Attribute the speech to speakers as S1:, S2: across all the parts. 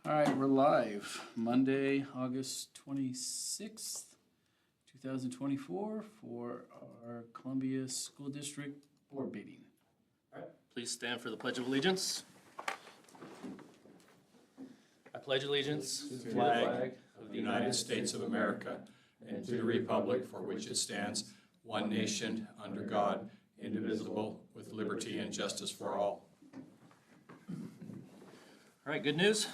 S1: All right, we're live. Monday, August 26th, 2024 for our Columbia School District Board meeting.
S2: Please stand for the Pledge of Allegiance. I pledge allegiance to the flag
S3: of the United States of America and to the republic for which it stands, one nation, under God, indivisible, with liberty and justice for all.
S2: All right, good news.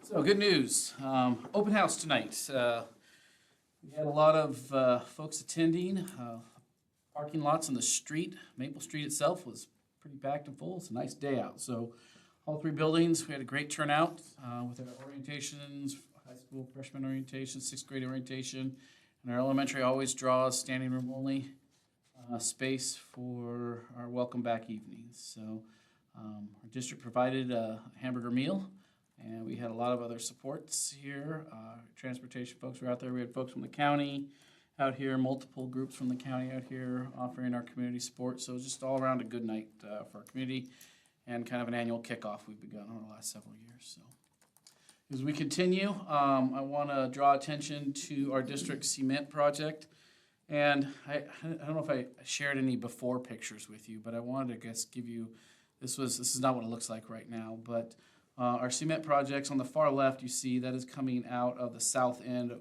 S1: So, good news. Open house tonight. We had a lot of folks attending. Parking lots on the street. Maple Street itself was pretty packed and full. It's a nice day out. So, all three buildings, we had a great turnout with our orientations, high school freshman orientation, sixth grade orientation, and our elementary always draws standing room only space for our welcome back evenings. So, our district provided a hamburger meal. And we had a lot of other supports here. Transportation folks were out there. We had folks from the county out here, multiple groups from the county out here offering our community support. So it was just all around a good night for our community and kind of an annual kickoff we've begun over the last several years. So as we continue, I want to draw attention to our district cement project. And I don't know if I shared any before pictures with you, but I wanted to give you, this is not what it looks like right now, but our cement projects on the far left, you see that is coming out of the south end of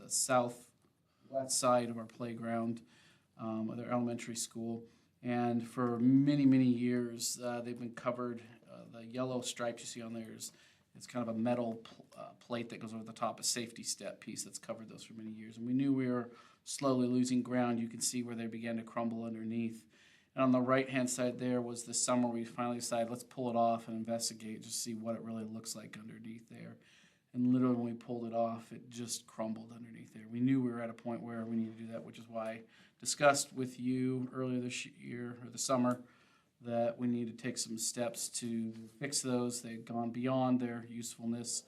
S1: the southwest side of our playground of their elementary school. And for many, many years, they've been covered. The yellow stripes you see on there it's kind of a metal plate that goes over the top, a safety step piece that's covered those for many years. And we knew we were slowly losing ground. You can see where they began to crumble underneath. And on the right-hand side there was the summer we finally decided, let's pull it off and investigate, just see what it really looks like underneath there. And literally when we pulled it off, it just crumbled underneath there. We knew we were at a point where we needed to do that, which is why I discussed with you earlier this year, or the summer, that we need to take some steps to fix those. They'd gone beyond their usefulness.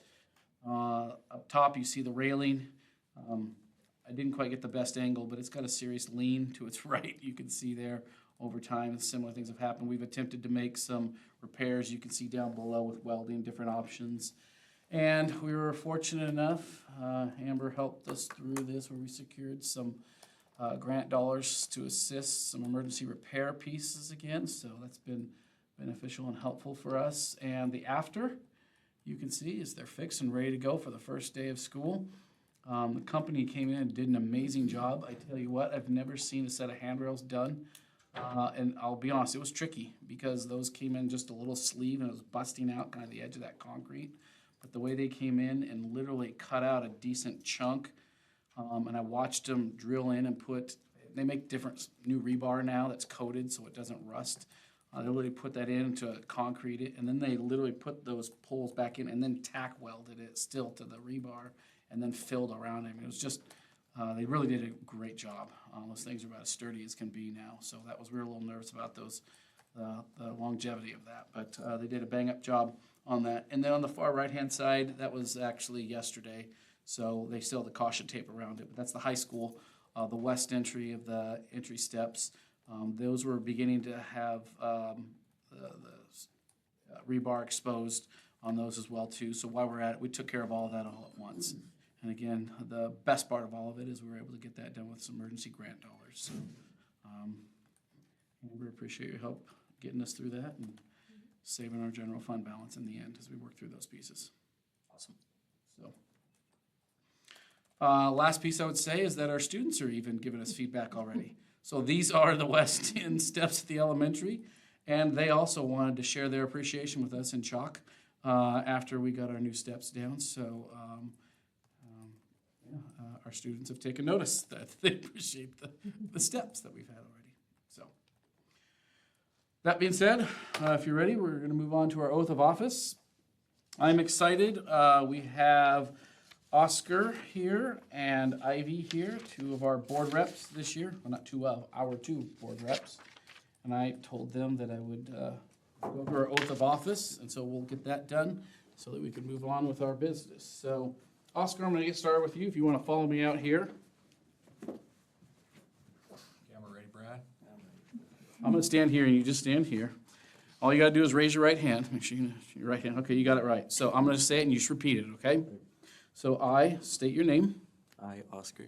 S1: Up top, you see the railing. I didn't quite get the best angle, but it's got a serious lean to its right. You can see there. Over time, similar things have happened. We've attempted to make some repairs. You can see down below with welding, different options. And we were fortunate enough, Amber helped us through this, where we secured some grant dollars to assist some emergency repair pieces again. So that's been beneficial and helpful for us. And the after, you can see, is they're fixed and ready to go for the first day of school. The company came in and did an amazing job. I tell you what, I've never seen a set of handrails done. And I'll be honest, it was tricky because those came in just a little sleeve and it was busting out kind of the edge of that concrete. But the way they came in and literally cut out a decent chunk, and I watched them drill in and they make different new rebar now that's coated so it doesn't rust. They literally put that in to concrete it, and then they literally put those poles back in and then tack welded it still to the rebar and then filled around it. I mean, it was just... they really did a great job. Those things are about as sturdy as can be now. So we were a little nervous about those, the longevity of that. But they did a bang-up job on that. And then on the far right-hand side, that was actually yesterday. So they still have the caution tape around it. But that's the high school, the west entry of the entry steps. Those were beginning to have the rebar exposed on those as well, too. So while we're at it, we took care of all of that all at once. And again, the best part of all of it is we were able to get that done with some emergency grant dollars. So, we appreciate your help getting us through that and saving our general fund balance in the end as we work through those pieces.
S2: Awesome.
S1: So, last piece I would say is that our students are even giving us feedback already. So these are the West End steps at the elementary, and they also wanted to share their appreciation with us in chalk after we got our new steps down. So. Our students have taken notice that they appreciate the steps that we've had already. So, that being said, if you're ready, we're going to move on to our oath of office. I'm excited. We have Oscar here and Ivy here, two of our board reps this year. Well, not two of, our two board reps. And I told them that I would go over our oath of office, and so we'll get that done so that we can move on with our business. So, Oscar, I'm going to get started with you if you want to follow me out here.
S3: Camera ready, Brad?
S1: I'm going to stand here and you just stand here. All you gotta do is raise your right hand. Make sure your right hand, okay, you got it right. So I'm gonna say it and you just repeat it, okay? So I state your name,
S4: I, Oscar,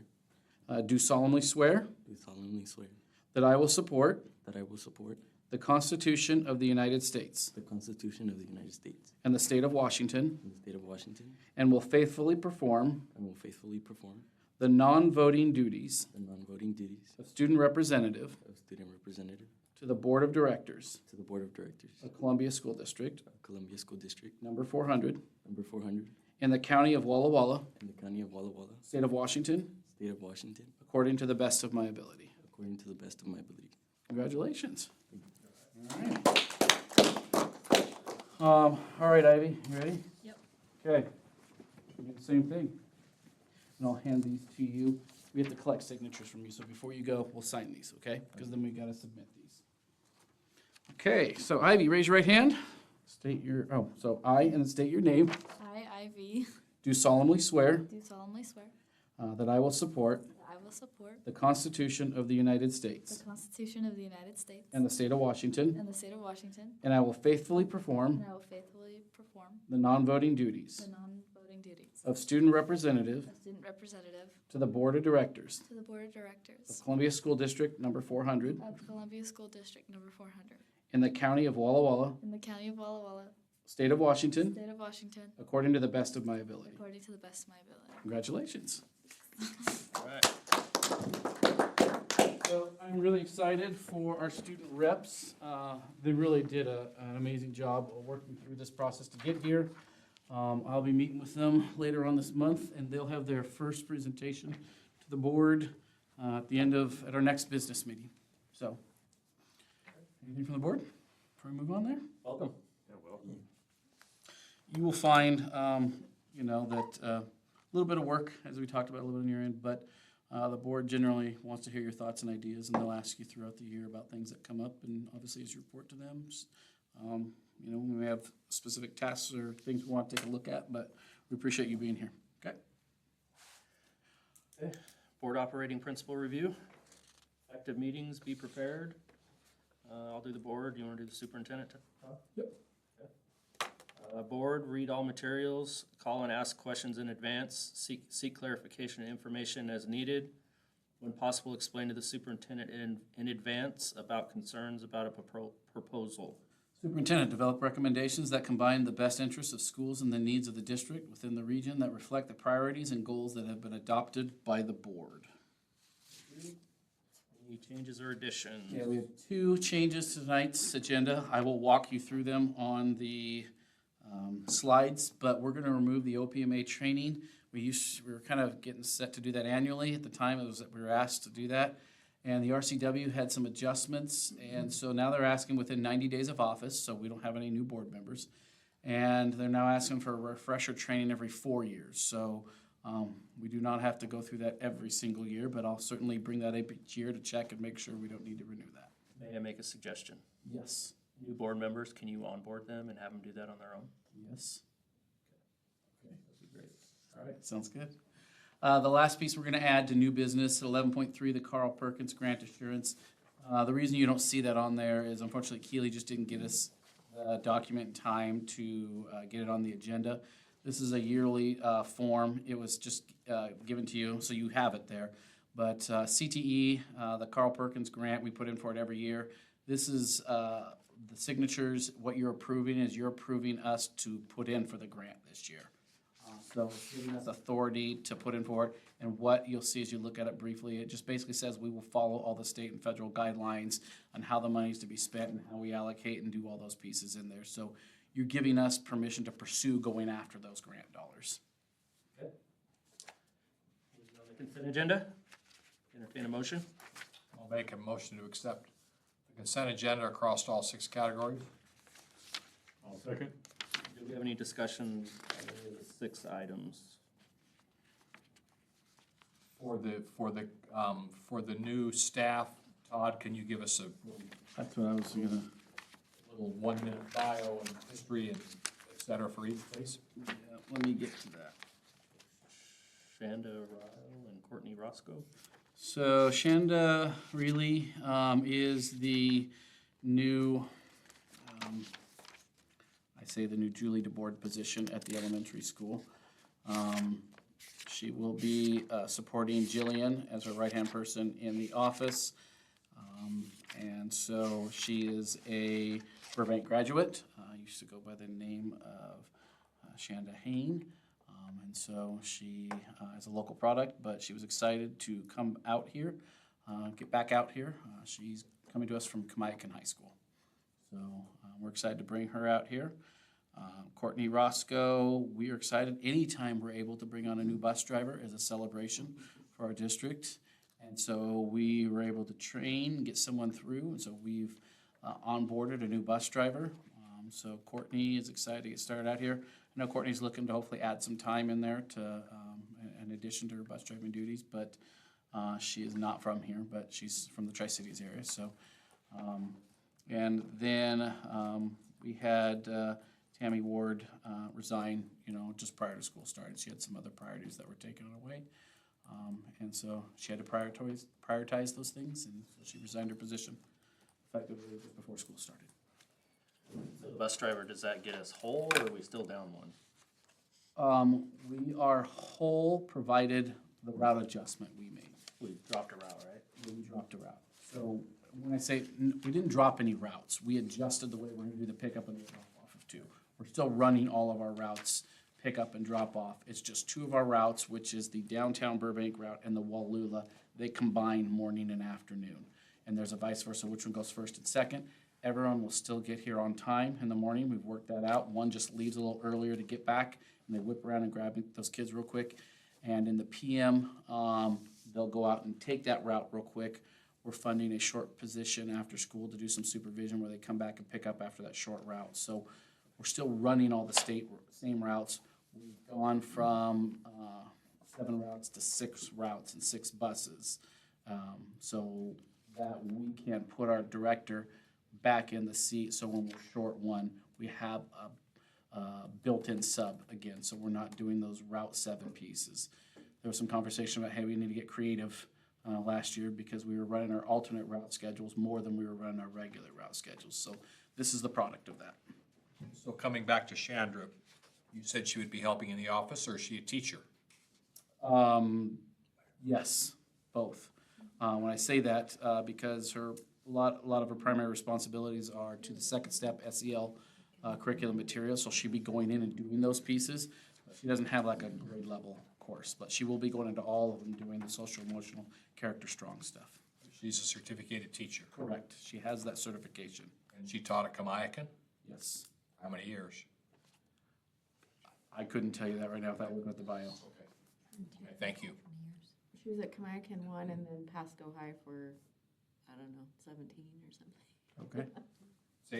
S1: do solemnly swear
S4: do solemnly swear
S1: that I will support
S4: that I will support
S1: the Constitution of the United States
S4: the Constitution of the United States
S1: and the state of Washington,
S4: and the state of Washington,
S1: and will faithfully perform
S4: and will faithfully perform
S1: the non-voting duties
S4: the non-voting duties
S1: of student representative
S4: of student representative
S1: to the Board of Directors
S4: to the Board of Directors
S1: of Columbia School District,
S4: of Columbia School District,
S1: number 400,
S4: number 400,
S1: in the county of Walla Walla,
S4: in the county of Walla Walla,
S1: state of Washington,
S4: state of Washington,
S1: according to the best of my ability.
S4: according to the best of my ability.
S1: Congratulations. All right, Ivy, you ready?
S5: Yep.
S1: Okay. We do the same thing. And I'll hand these to you. We have to collect signatures from you, so before you go, we'll sign these, okay? Because then we gotta submit these. Okay, so Ivy, raise your right hand. State your, so I, and then state your name,
S5: I, Ivy,
S1: do solemnly swear
S5: do solemnly swear
S1: that I will support
S5: that I will support
S1: the Constitution of the United
S5: the
S1: States
S5: Constitution of the United States
S1: and the state of Washington,
S5: and the state of Washington,
S1: and I will faithfully perform
S5: and I will faithfully perform
S1: the non-voting duties
S5: the non-voting duties
S1: of student representative
S5: of student representative
S1: to the Board of Directors
S5: to the Board of
S1: of
S5: Directors
S1: Columbia School District number 400
S5: of Columbia School District number 400
S1: in the county of Walla Walla,
S5: in the county of Walla Walla,
S1: state of Washington,
S5: state of Washington,
S1: according to the best of my ability.
S5: according to the best of my ability.
S1: Congratulations.
S2: All right.
S1: So I'm really excited for our student reps. They really did an amazing job of working through this process to get here. I'll be meeting with them later on this month, and they'll have their first presentation to the board at our next business meeting. So, anything from the board before we move on there?
S2: Welcome.
S1: You will find, that a little bit of work, as we talked about a little bit on your end, but the board generally wants to hear your thoughts and ideas, and they'll ask you throughout the year about things that come up, and obviously as you report to them, we may have specific tasks or things we want to take a look at, but we appreciate you being here. Okay?
S2: Board operating principle review. Effective meetings, be prepared. I'll do the board. You want to do the superintendent?
S1: Yep.
S2: Board, read all materials, call and ask questions in advance, seek clarification and information as needed. When possible, explain to the superintendent in advance about concerns about a proposal.
S1: Superintendent, develop recommendations that combine the best interests of schools and the needs of the district within the region that reflect the priorities and goals that have been adopted by the board.
S2: Any changes or additions?
S1: Yeah, we have 2 changes to tonight's agenda. I will walk you through them on the slides, but we're gonna remove the OPMA training. We were kind of getting set to do that annually. At the time, we were asked to do that. And the RCW had some adjustments, and so now they're asking within 90 days of office, so we don't have any new board members. And they're now asking for a refresher training every 4 years. So we do not have to go through that every single year, but I'll certainly bring that up each year to check and make sure we don't need to renew that.
S2: May I make a suggestion?
S1: Yes.
S2: New board members, can you onboard them and have them do that on their own?
S1: Yes. Okay, that'd be great. All right, sounds good. The last piece we're gonna add to new business, 11.3, the Carl Perkins Grant Assurance. The reason you don't see that on there is unfortunately Keely just didn't get us the document in time to get it on the agenda. This is a yearly form. It was just given to you, so you have it there. But CTE, the Carl Perkins Grant, we put in for it every year. This is the signatures. What you're approving is you're approving us to put in for the grant this year. So it's giving us authority to put in for it. And what you'll see as you look at it briefly, it just basically says we will follow all the state and federal guidelines on how the money is to be spent and how we allocate and do all those pieces in there. So you're giving us permission to pursue going after those grant dollars.
S2: Okay. Moving on the consent agenda. Entertain a motion.
S3: I'll make a motion to accept the consent agenda across all 6 categories.
S6: I'll second.
S2: Do we have any discussion on any of the 6 items?
S3: For the new staff, Todd, can you give us a
S1: That's what I was gonna.
S3: little 1-minute bio and history and et cetera for each, please?
S1: Yeah, let me get to that.
S2: Shanda Ryle and Courtney Roscoe.
S1: So Shanda really is the new I say the new Julie DeBoard position at the elementary school. She will be supporting Jillian as her right-hand person in the office. And so she is a Burbank graduate, used to go by the name of Shanda Hain. And so she is a local product, but she was excited to come out here, get back out here. She's coming to us from Kamiakin High School. So we're excited to bring her out here. Courtney Roscoe, we are excited anytime we're able to bring on a new bus driver as a celebration for our district. And so we were able to train, get someone through, and so we've onboarded a new bus driver. So Courtney is excited to get started out here. I know Courtney's looking to hopefully add some time in there to, in addition to her bus driving duties, but she is not from here, but she's from the Tri-Cities area, so. And then we had Tammy Ward resign, just prior to school started. She had some other priorities that were taken away. And so she had to prioritize those things, and so she resigned her position effectively just before school started.
S2: So the bus driver, does that get us whole, or are we still down one?
S1: We are whole, provided the route adjustment we made.
S2: We dropped a route, right?
S1: We dropped a route. So when I say, we didn't drop any routes, we adjusted the way we're gonna do the pickup and the drop off of two. We're still running all of our routes, pick up and drop off. It's just two of our routes, which is the downtown Burbank route and the Wallula. They combine morning and afternoon. And there's a vice versa, which one goes first and second. Everyone will still get here on time in the morning. We've worked that out. One just leaves a little earlier to get back, and they whip around and grab those kids real quick. And in the PM, they'll go out and take that route real quick. We're funding a short position after school to do some supervision where they come back and pick up after that short route. So we're still running all the same routes. We've gone from 7 routes to 6 routes and 6 buses. So that we can put our director back in the seat, so when we're short one, we have a built-in sub again, so we're not doing those Route 7 pieces. There was some conversation about, hey, we need to get creative last year because we were running our alternate route schedules more than we were running our regular route schedules. So this is the product of that.
S3: So coming back to Chandra, you said she would be helping in the office, or is she a teacher?
S1: Yes, both. When I say that, because a lot of her primary responsibilities are to the second step SEL curriculum material, so she'll be going in and doing those pieces. She doesn't have like a grade level course, but she will be going into all of them doing the social, emotional, character strong stuff.
S3: She's a certificated teacher.
S1: Correct. She has that certification.
S3: And she taught at Kamiakin?
S1: Yes.
S3: How many years?
S1: I couldn't tell you that right now without looking at the bio.
S3: Okay, thank you.
S7: She was at Kamiakin 1 and then Pasco High for, I don't know, 17 or something.
S1: Okay.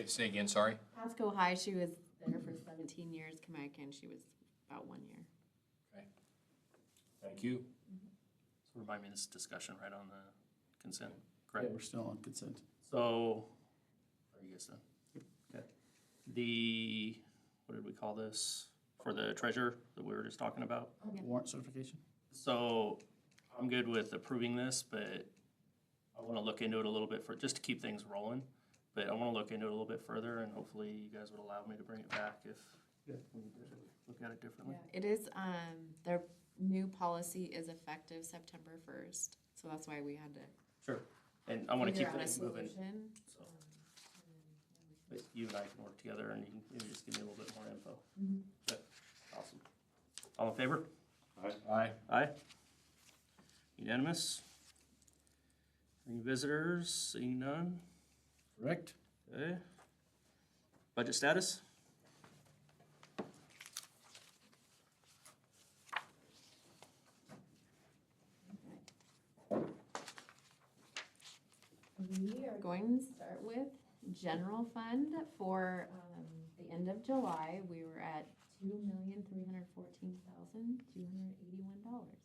S3: Say again, sorry?
S7: Pasco High, she was there for 17 years. Kamiakin, she was about 1 year.
S3: Okay. Thank you.
S2: So remind me of this discussion right on the consent,
S1: Yeah,
S2: correct?
S1: we're still on consent.
S2: So, are you guys done? Okay. What did we call this, for the treasurer that we were just talking about?
S1: Warrant certification?
S2: So, I'm good with approving this, but I wanna look into it a little bit just to keep things rolling. But I wanna look into it a little bit further, and hopefully you guys would allow me to bring it back if we need to look at it differently.
S7: It is, their new policy is effective September 1st, so that's why we had to
S2: Sure. And I wanna
S7: figure
S2: keep
S7: out a
S2: things moving,
S7: solution.
S2: so. But you and I can work together, and you can maybe just give me a little bit more info. Okay, awesome. All in favor?
S3: Aye.
S2: Aye. Unanimous. Any visitors? Seeing none?
S1: Correct?
S2: Okay. Budget status?
S7: We are going to start with general fund for the end of July. We were at $2,314,281.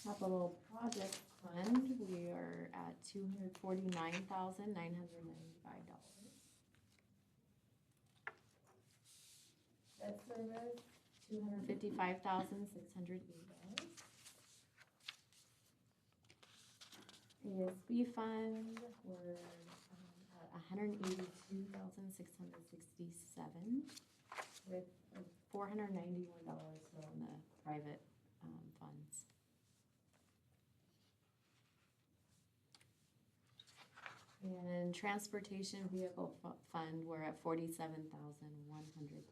S7: Capital project fund, we are at $249,995. Debt service, $255,680. ASB fund, we're at $182,667 with $491 still in the private funds. And transportation vehicle fund, we're at 47,100.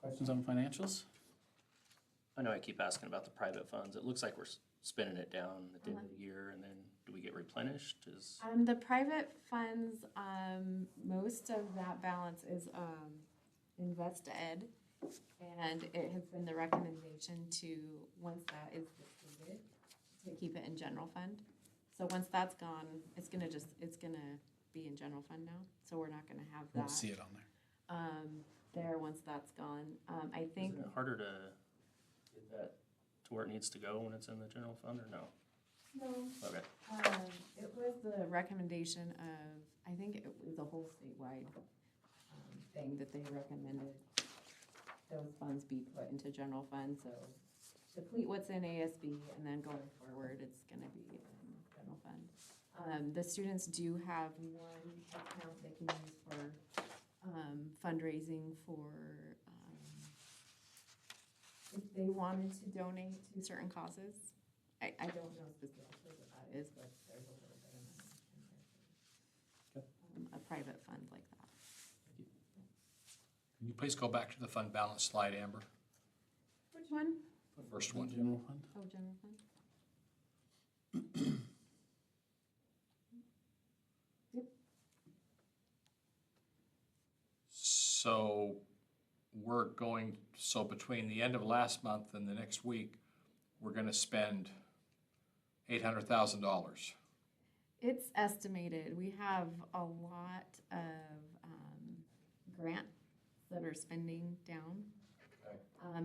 S1: Questions on financials?
S2: I know I keep asking about the private funds. It looks like we're spending it down at the end of the year, and then do we get replenished?
S7: The private funds, most of that balance is Invest Ed, and it has been the recommendation to, once that is depleted, to keep it in general fund. So once that's gone, it's gonna be in general fund now, so we're not gonna have
S1: We'll
S7: that
S1: see it on there.
S7: there once that's gone. I think,
S2: Isn't it harder to get that to where it needs to go when it's in the general fund, or no?
S7: no,
S2: Okay.
S7: it was the recommendation of, I think it was a whole statewide thing that they recommended those funds be put into general fund, so deplete what's in ASB, and then going forward, it's gonna be in general fund. The students do have one account they can use for fundraising for, if they wanted to donate to certain causes. I don't know specifically what that is, but there's a little bit of money in there for a private fund like that.
S3: Can you please go back to the fund balance slide, Amber?
S7: Which one?
S3: The first one.
S1: General fund?
S7: Oh, general fund.
S3: So between the end of last month and the next week, we're gonna spend $800,000.
S7: It's estimated. We have a lot of grants that are spending down.
S3: Okay.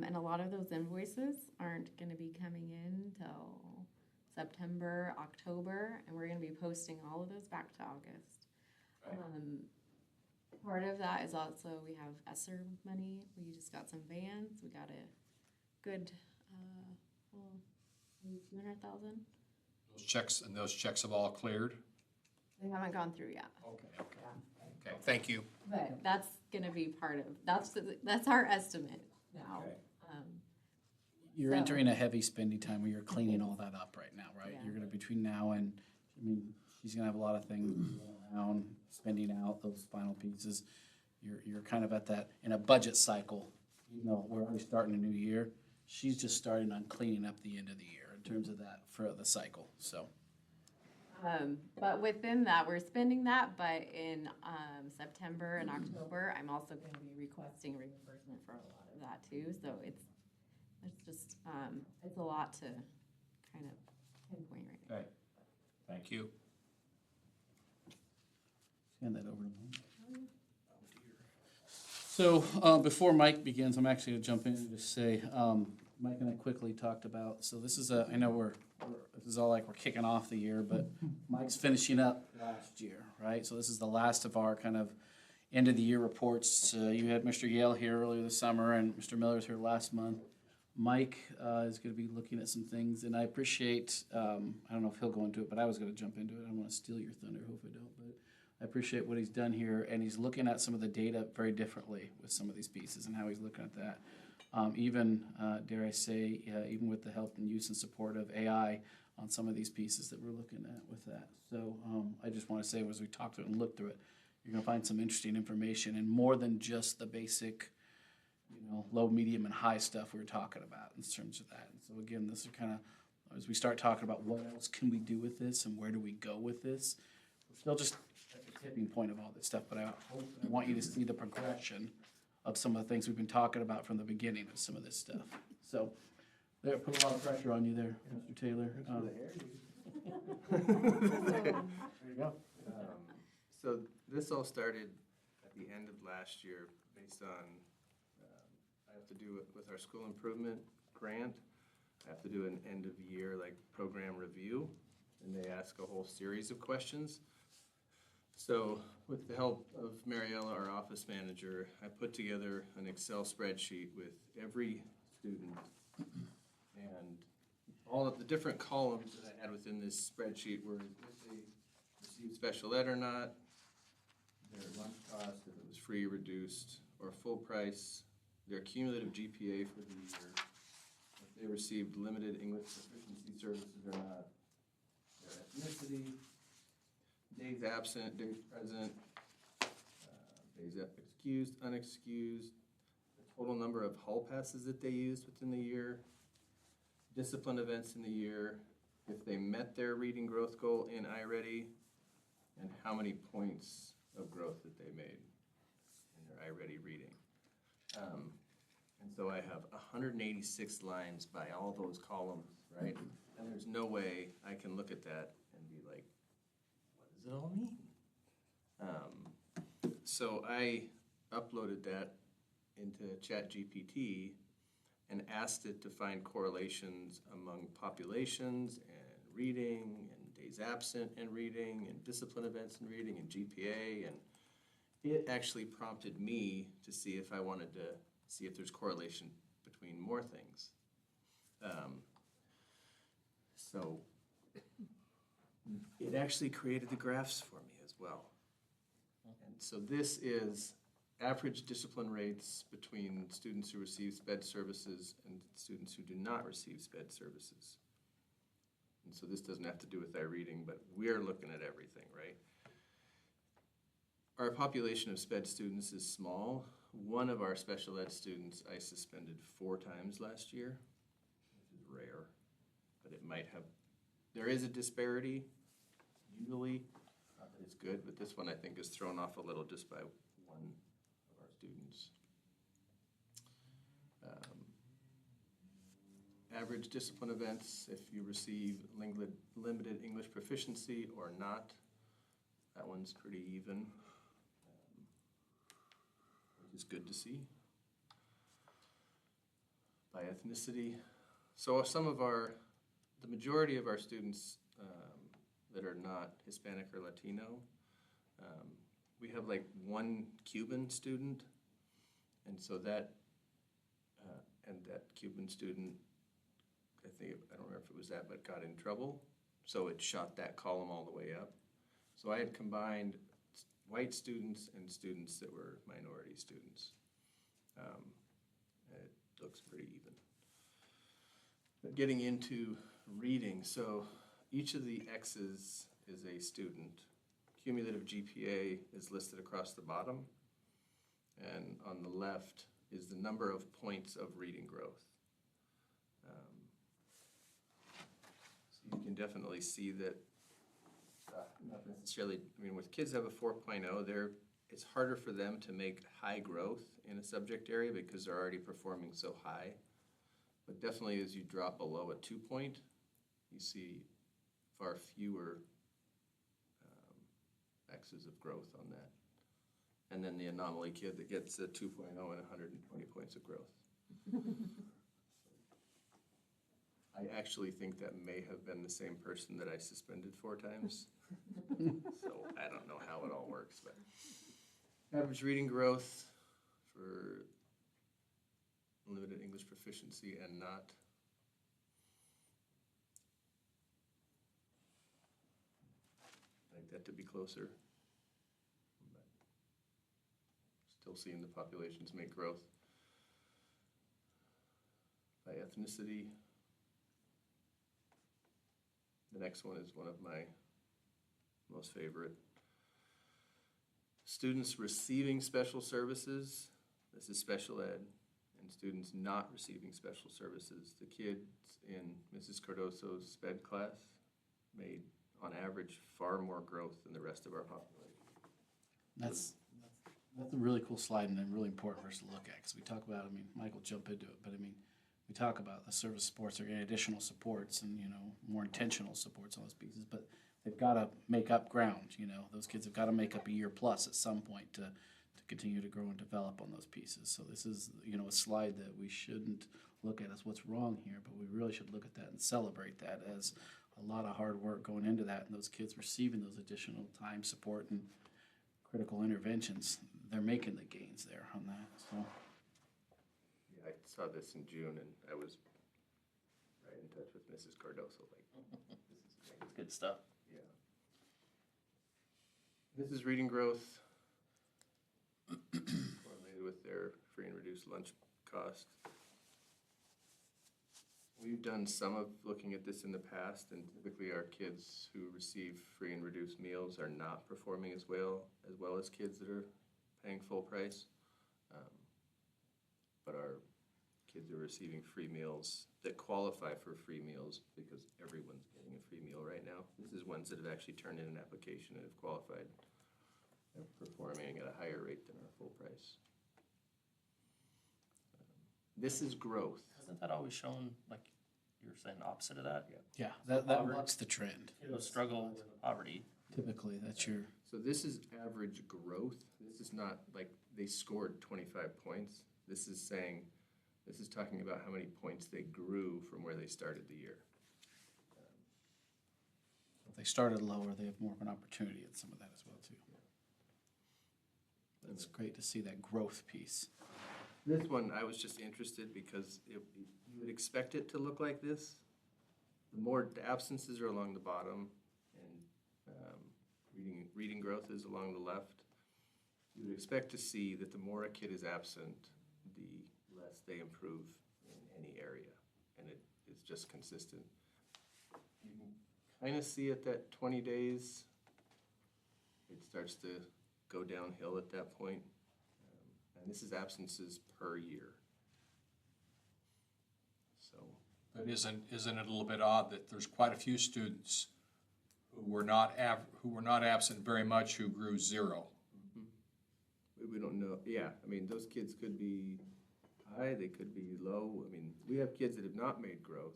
S7: And a lot of those invoices aren't gonna be coming in till September, October, and we're gonna be posting all of those back to August.
S3: Okay.
S7: Part of that is also, we have ESSER money. We just got some vans. We got a good, maybe 200,000.
S3: Those checks have all cleared?
S7: They haven't gone through yet.
S3: Okay, thank you.
S7: But that's gonna be part of, that's our estimate now.
S3: Okay.
S1: You're
S7: So-
S1: entering a heavy spending time where you're cleaning all that up right now, right?
S7: Yeah.
S1: You're gonna, between now and, I mean, she's gonna have a lot of things going around, spending out those final pieces. You're kind of at that, in a budget cycle, you know, we're already starting a new year. She's just starting on cleaning up the end of the year in terms of that for the cycle, so.
S7: But within that, we're spending that, but in September and October, I'm also gonna be requesting reimbursement for a lot of that too, so it's just, it's a lot to kind of pinpoint right now.
S3: Okay, thank you.
S1: Hand that over to Mike. So, before Mike begins, I'm actually gonna jump in and just say, Mike and I quickly talked about, so this is I know this is all like we're kicking off the year, but Mike's finishing up last year, right? So this is the last of our kind of end of the year reports. You had Mr. Yale here earlier this summer and Mr. Miller's here last month. Mike is gonna be looking at some things, and I appreciate, I don't know if he'll go into it, but I was gonna jump into it. I don't wanna steal your thunder, hope I don't, but I appreciate what he's done here, and he's looking at some of the data very differently with some of these pieces and how he's looking at that. Even, dare I say, even with the help and use and support of AI on some of these pieces that we're looking at with that. So I just want to say, as we talk through it and look through it, you're going to find some interesting information and more than just the basic, low, medium, and high stuff we were talking about in terms of that. And so again, this is kind of, as we start talking about what else can we do with this and where do we go with this, we're still just at the tipping point of all this stuff, but I want you to see the progression of some of the things we've been talking about from the beginning of some of this stuff. So, there, put a lot of pressure on you there, Mr. Taylor. There you go.
S8: So this all started at the end of last year based on, I have to do it with our school improvement grant. I have to do an end of year program review, and they ask a whole series of questions. So with the help of Mariella, our office manager, I put together an Excel spreadsheet with every student And all of the different columns that I had within this spreadsheet were if they received special ed or not, their lunch cost, if it was free, reduced, or full price, their cumulative GPA for the year, if they received limited English proficiency services or not, their ethnicity, days absent, days present, days excused, unexcused, the total number of hall passes that they used within the year, discipline events in the year, if they met their reading growth goal in iReady, and how many points of growth that they made in their iReady reading. And so I have 186 lines by all those columns, right? And there's no way I can look at that and be like, what does it all mean? So I uploaded that into ChatGPT and asked it to find correlations among populations and reading and days absent and reading and discipline events and reading and GPA, and it actually prompted me to see if I wanted to see if there's correlation between more things. So it actually created the graphs for me as well. And so this is average discipline rates between students who receive SPED services and students who do not receive SPED services. And so this doesn't have to do with our reading, but we're looking at everything, right? Our population of SPED students is small. One of our special ed students I suspended 4 times last year, which is rare, but it might have, there is a disparity usually, not that it's good, but this one I think is thrown off a little just by one of our students. Average discipline events, if you receive limited English proficiency or not, that one's pretty even, which is good to see. By ethnicity, so some of the majority of our students that are not Hispanic or Latino, we have like 1 Cuban student, and so that, Cuban student, I don't remember if it was that, but got in trouble, so it shot that column all the way up. So I had combined white students and students that were minority students. It looks pretty even. But getting into reading, so each of the X's is a student. Cumulative GPA is listed across the bottom, and on the left is the number of points of reading growth. So you can definitely see that, not necessarily, I mean, with kids that have a 4.0, it's harder for them to make high growth in a subject area because they're already performing so high. But definitely as you drop below a 2 point, you see far fewer X's of growth on that. And then the anomaly kid that gets a 2.0 and 120 points of growth. I actually think that may have been the same person that I suspended 4 times. So I don't know how it all works, but average reading growth for limited English proficiency and not. I'd like that to be closer. But still seeing the populations make growth. By ethnicity. The next one is one of my most favorite. Students receiving special services, this is special ed, and students not receiving special services. The kids in Mrs. Cardoso's SPED class made, on average, far more growth than the rest of our population.
S1: That's a really cool slide and a really important for us to look at, because we talk about, I mean, Mike will jump into it, but I mean, we talk about the service supports are getting additional supports and, more intentional supports on those pieces, but they've got to make up ground, those kids have got to make up a year plus at some point to continue to grow and develop on those pieces. So this is, a slide that we shouldn't look at as what's wrong here, but we really should look at that and celebrate that as a lot of hard work going into that, and those kids receiving those additional time, support, and critical interventions. They're making the gains there on that, so.
S8: Yeah, I saw this in June and I was right in touch with Mrs. Cardoso, like, this is great.
S2: It's good stuff.
S8: Yeah. This is reading growth correlated with their free and reduced lunch cost. We've done some of looking at this in the past, and typically our kids who receive free and reduced meals are not performing as well as kids that are paying full price. But our kids are receiving free meals that qualify for free meals because everyone's getting a free meal right now. This is ones that have actually turned in an application and have qualified. They're performing at a higher rate than our full price. This is growth.
S2: Hasn't that always shown, like you were saying, opposite of that?
S1: Yeah, that
S2: Poverty.
S1: bucks the trend.
S2: Kiddos struggle with poverty.
S1: Typically, that's your,
S8: So this is average growth. This is not like they scored 25 points. This is saying, this is talking about how many points they grew from where they started the year.
S1: if they started lower, they have more of an opportunity at some of that as well, too. It's great to see that growth piece.
S8: This one, I was just interested because you would expect it to look like this. The more absences are along the bottom and reading growth is along the left. You would expect to see that the more a kid is absent, the less they improve in any area. And it is just consistent. You can kind of see it that 20 days, it starts to go downhill at that point. And this is absences per year. So,
S3: But isn't it a little bit odd that there's quite a few students who were not absent very much, who grew zero?
S8: we don't know, yeah, I mean, those kids could be high, they could be low. I mean, we have kids that have not made growth.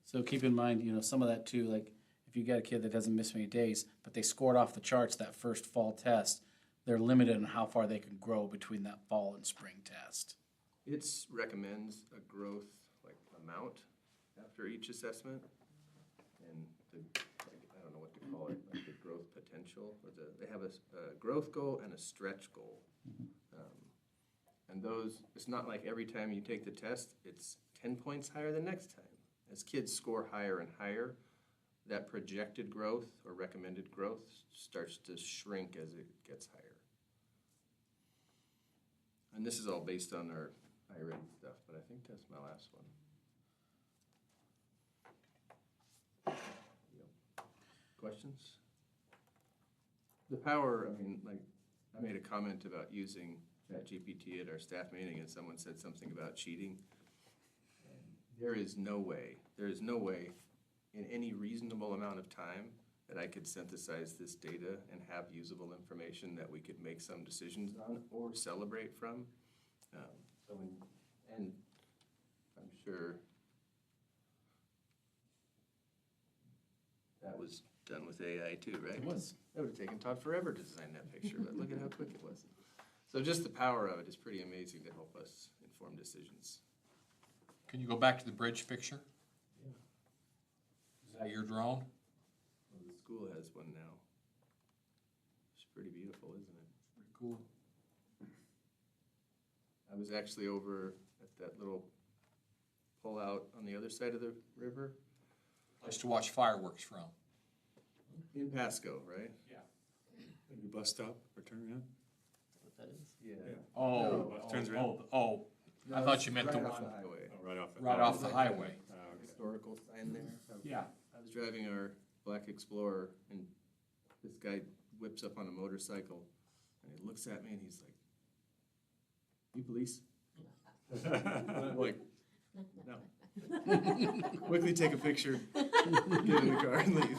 S1: So keep in mind, some of that too, like if you got a kid that doesn't miss many days, but they scored off the charts that first fall test, they're limited on how far they can grow between that fall and spring test.
S8: It recommends a growth, like, amount after each assessment. And I don't know what to call it, like the growth potential, or they have a growth goal and a stretch goal. And those, it's not like every time you take the test, it's 10 points higher the next time. As kids score higher and higher, that projected growth or recommended growth starts to shrink as it gets higher. And this is all based on our iReady stuff, but I think that's my last one. Yep. Questions? The power, I mean, like, I made a comment about using ChatGPT at our staff meeting, and someone said something about cheating. There is no way in any reasonable amount of time that I could synthesize this data and have usable information that we could make some decisions on or celebrate from. And I'm sure that was done with AI too, right?
S1: It was.
S8: That would have taken Todd forever to design that picture, but look at how quick it was. So just the power of it is pretty amazing to help us inform decisions.
S3: Can you go back to the bridge picture?
S8: Yeah.
S3: Is that your drone?
S8: Well, the school has one now. It's pretty beautiful, isn't it?
S3: Pretty cool.
S8: I was actually over at that little pullout on the other side of the river
S3: Place to watch fireworks from.
S8: in Pasco, right?
S6: When you bus stop or turn around?
S2: What that is?
S8: Yeah.
S3: Oh,
S6: Turns around.
S3: I thought you meant the
S8: right off
S3: one
S8: the highway.
S6: Oh, right off the.
S3: right off the highway.
S6: Okay.
S8: Historical sign there.
S3: Yeah.
S8: I was driving our Black Explorer and this guy whips up on a motorcycle and he looks at me and he's like, "You police?" And I'm like, "No." Quickly take a picture, get in the car and leave.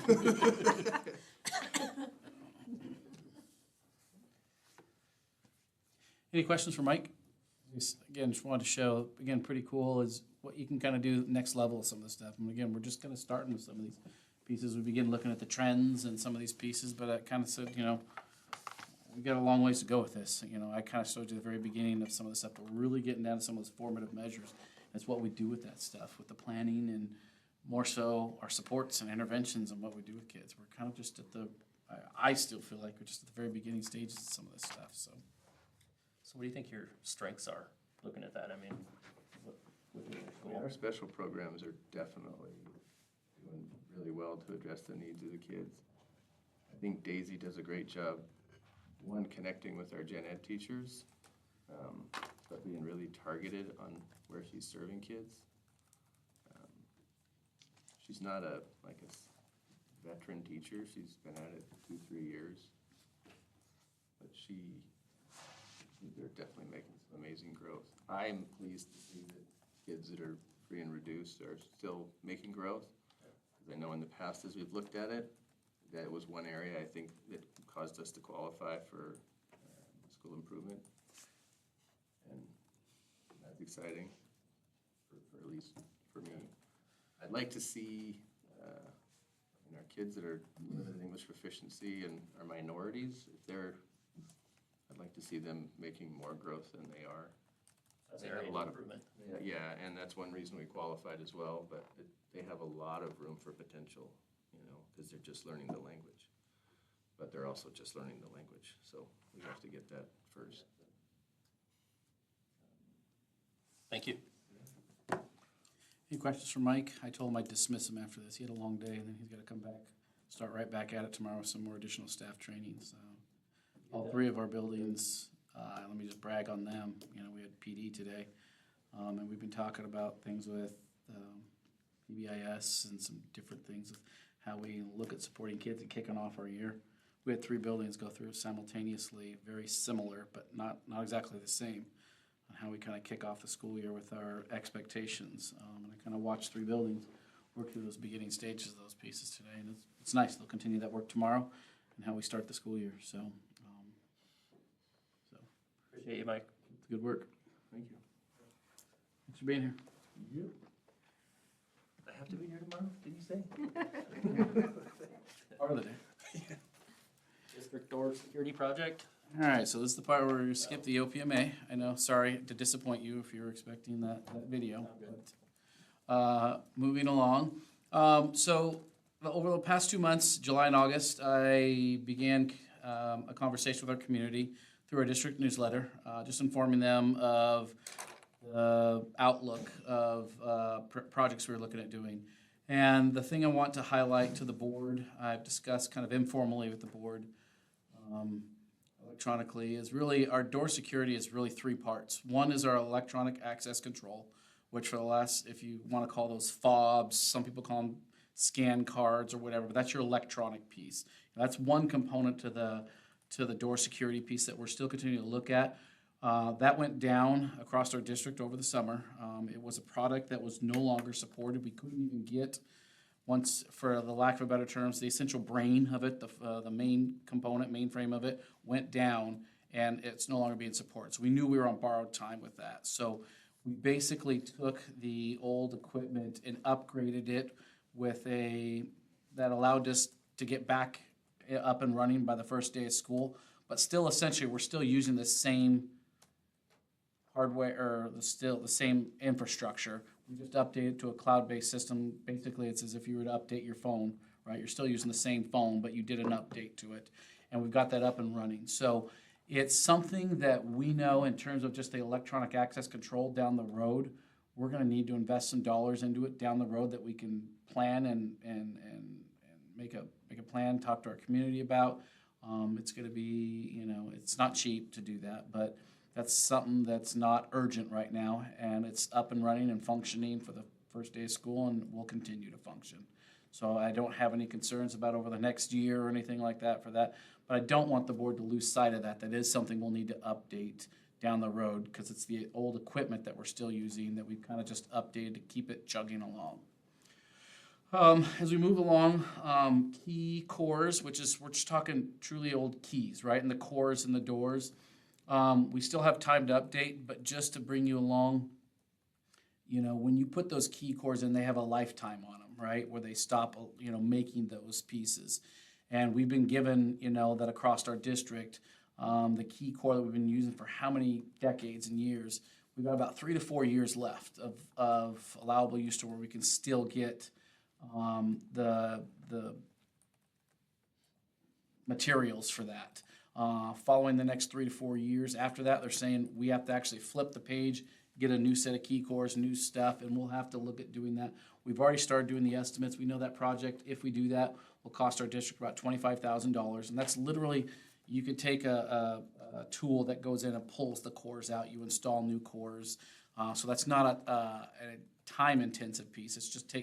S1: Any questions for Mike? Again, just wanted to show, again, pretty cool is what you can kind of do next level of some of this stuff. And again, we're just kind of starting with some of these pieces. We begin looking at the trends and some of these pieces, but I kind of said, we got a long ways to go with this. I kind of showed you the very beginning of some of the stuff, but we're really getting down to some of those formative measures. That's what we do with that stuff, with the planning and more so our supports and interventions and what we do with kids. We're kind of just at I still feel like we're just at the very beginning stages of some of this stuff, so.
S2: So what do you think your strengths are, looking at that? I mean,
S8: Our special programs are definitely doing really well to address the needs of the kids. I think Daisy does a great job, one, connecting with our gen ed teachers, but being really targeted on where she's serving kids. She's not a veteran teacher. She's been at it 2-3 years. But they're definitely making some amazing growth. I'm pleased to see that kids that are free and reduced are still making growth. Because I know in the past, as we've looked at it, that was one area I think that caused us to qualify for school improvement. And that's exciting, for at least for me. I'd like to see our kids that are limited English proficiency and are minorities, I'd like to see them making more growth than they are.
S2: That's
S8: They
S2: area
S8: have a
S2: of
S8: lot of
S2: improvement.
S8: Yeah, and that's one reason we qualified as well, but they have a lot of room for potential, because they're just learning the language. But they're also just learning the language, so we have to get that first.
S2: Thank you.
S1: Any questions for Mike? I told him I'd dismiss him after this. He had a long day, and then he's got to come back, start right back at it tomorrow with some more additional staff training. So, all three of our buildings, let me just brag on them. We had PD today, and we've been talking about things with PBIS and some different things of how we look at supporting kids and kicking off our year. We had 3 buildings go through simultaneously, very similar, but not exactly the same, on how we kind of kick off the school year with our expectations. And I kind of watched 3 buildings work through those beginning stages of those pieces today, and it's nice. They'll continue that work tomorrow and how we start the school year. So
S2: Appreciate you, Mike.
S1: good work.
S8: Thank you.
S1: Thanks for being here.
S2: I have to be here tomorrow, did you say?
S1: Part of the day.
S2: District door security project.
S1: All right, so this is the part where we skip the OPMA. I know, sorry to disappoint you if you were expecting that video. But, moving along. So over the past 2 months, July and August, I began a conversation with our community through our district newsletter, just informing them of the outlook of projects we were looking at doing. And the thing I want to highlight to the board, I've discussed kind of informally with the board, electronically, is really our door security is really 3 parts. One is our electronic access control, which for the last, if you want to call those fobs, some people call them scan cards or whatever, but that's your electronic piece. And that's one component to the door security piece that we're still continuing to look at. That went down across our district over the summer. It was a product that was no longer supported. We couldn't even get, once, for the lack of better terms, the essential brain of it, the main component, mainframe of it, went down, and it's no longer being supported. So we knew we were on borrowed time with that. So we basically took the old equipment and upgraded it with that allowed us to get back up and running by the first day of school. But still, essentially, we're still using the same hardware, or the same infrastructure. We just updated it to a cloud-based system. Basically, it's as if you were to update your phone, right? You're still using the same phone, but you did an update to it. And we've got that up and running. So it's something that we know in terms of just the electronic access control down the road, we're gonna need to invest some dollars into it down the road that we can plan and make a plan, talk to our community about. It's gonna be, it's not cheap to do that, but that's something that's not urgent right now, and it's up and running and functioning for the first day of school, and will continue to function. So I don't have any concerns about over the next year or anything like that for that, but I don't want the board to lose sight of that. That is something we'll need to update down the road, because it's the old equipment that we're still using that we've kind of just updated to keep it chugging along. As we move along, key cores, which is, we're just talking truly old keys, right? And the cores and the doors. We still have time to update, but just to bring you along, when you put those key cores in, they have a lifetime on them, right? Where they stop, making those pieces. And we've been given, that across our district, the key core that we've been using for how many decades and years, we've got about 3 to 4 years left of allowable use to where we can still get the materials for that. Following the next 3 to 4 years after that, they're saying we have to actually flip the page get a new set of key cores, new stuff, and we'll have to look at doing that. We've already started doing the estimates. We know that project, if we do that, will cost our district about $25,000. And that's literally, you could take a tool that goes in and pulls the cores out. You install new cores. So that's not a time-intensive piece. It's just